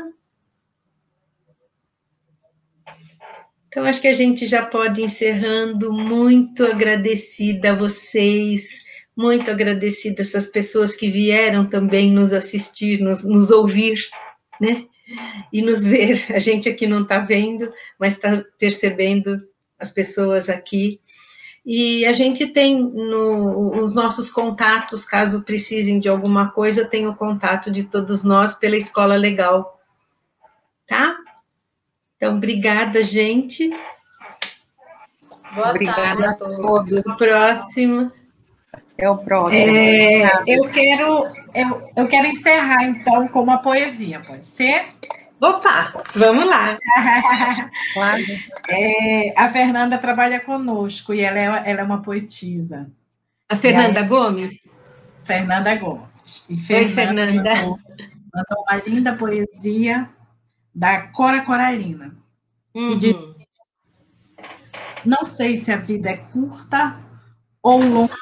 Então, acho que a gente já pode ir encerrando. Muito agradecida a vocês, muito agradecida a essas pessoas que vieram também nos assistir, nos ouvir, né? E nos ver. A gente aqui não está vendo, mas está percebendo as pessoas aqui. E a gente tem os nossos contatos, caso precisem de alguma coisa, tem o contato de todos nós pela Escola Legal, tá? Então, obrigada, gente. Boa tarde a todos. Até o próximo. Até o próximo. Eu quero encerrar, então, com uma poesia, pode ser? Opa, vamos lá. Claro. A Fernanda trabalha conosco e ela é uma poetisa. A Fernanda Gomes? Fernanda Gomes. E Oi, Fernanda. Mandou uma linda poesia da Cora Coralina. Uhum. E diz: não sei se a vida é curta ou longa,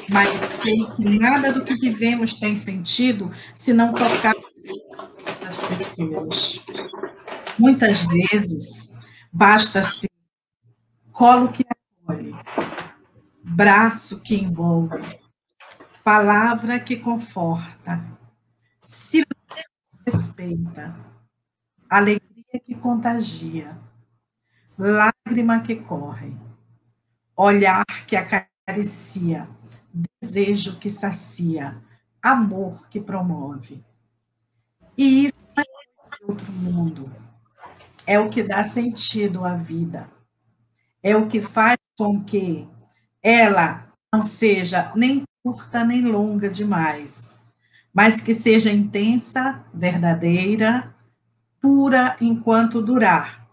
mas sei que nada do que vivemos tem sentido se não tocar as pessoas. Muitas vezes basta-se colo que acolhe, braço que envolve, palavra que conforta, silêncio que respeita, alegria que contagia, lágrima que corre, olhar que acaricia, desejo que sacia, amor que promove. E isso não é outro mundo. É o que dá sentido à vida. É o que faz com que ela não seja nem curta nem longa demais, mas que seja intensa, verdadeira, pura enquanto durar.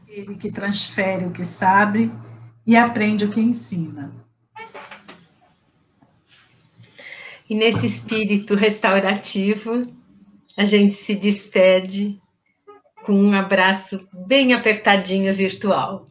Ele que transfere o que sabe e aprende o que ensina. E nesse espírito restaurativo, a gente se despede com um abraço bem apertadinho virtual.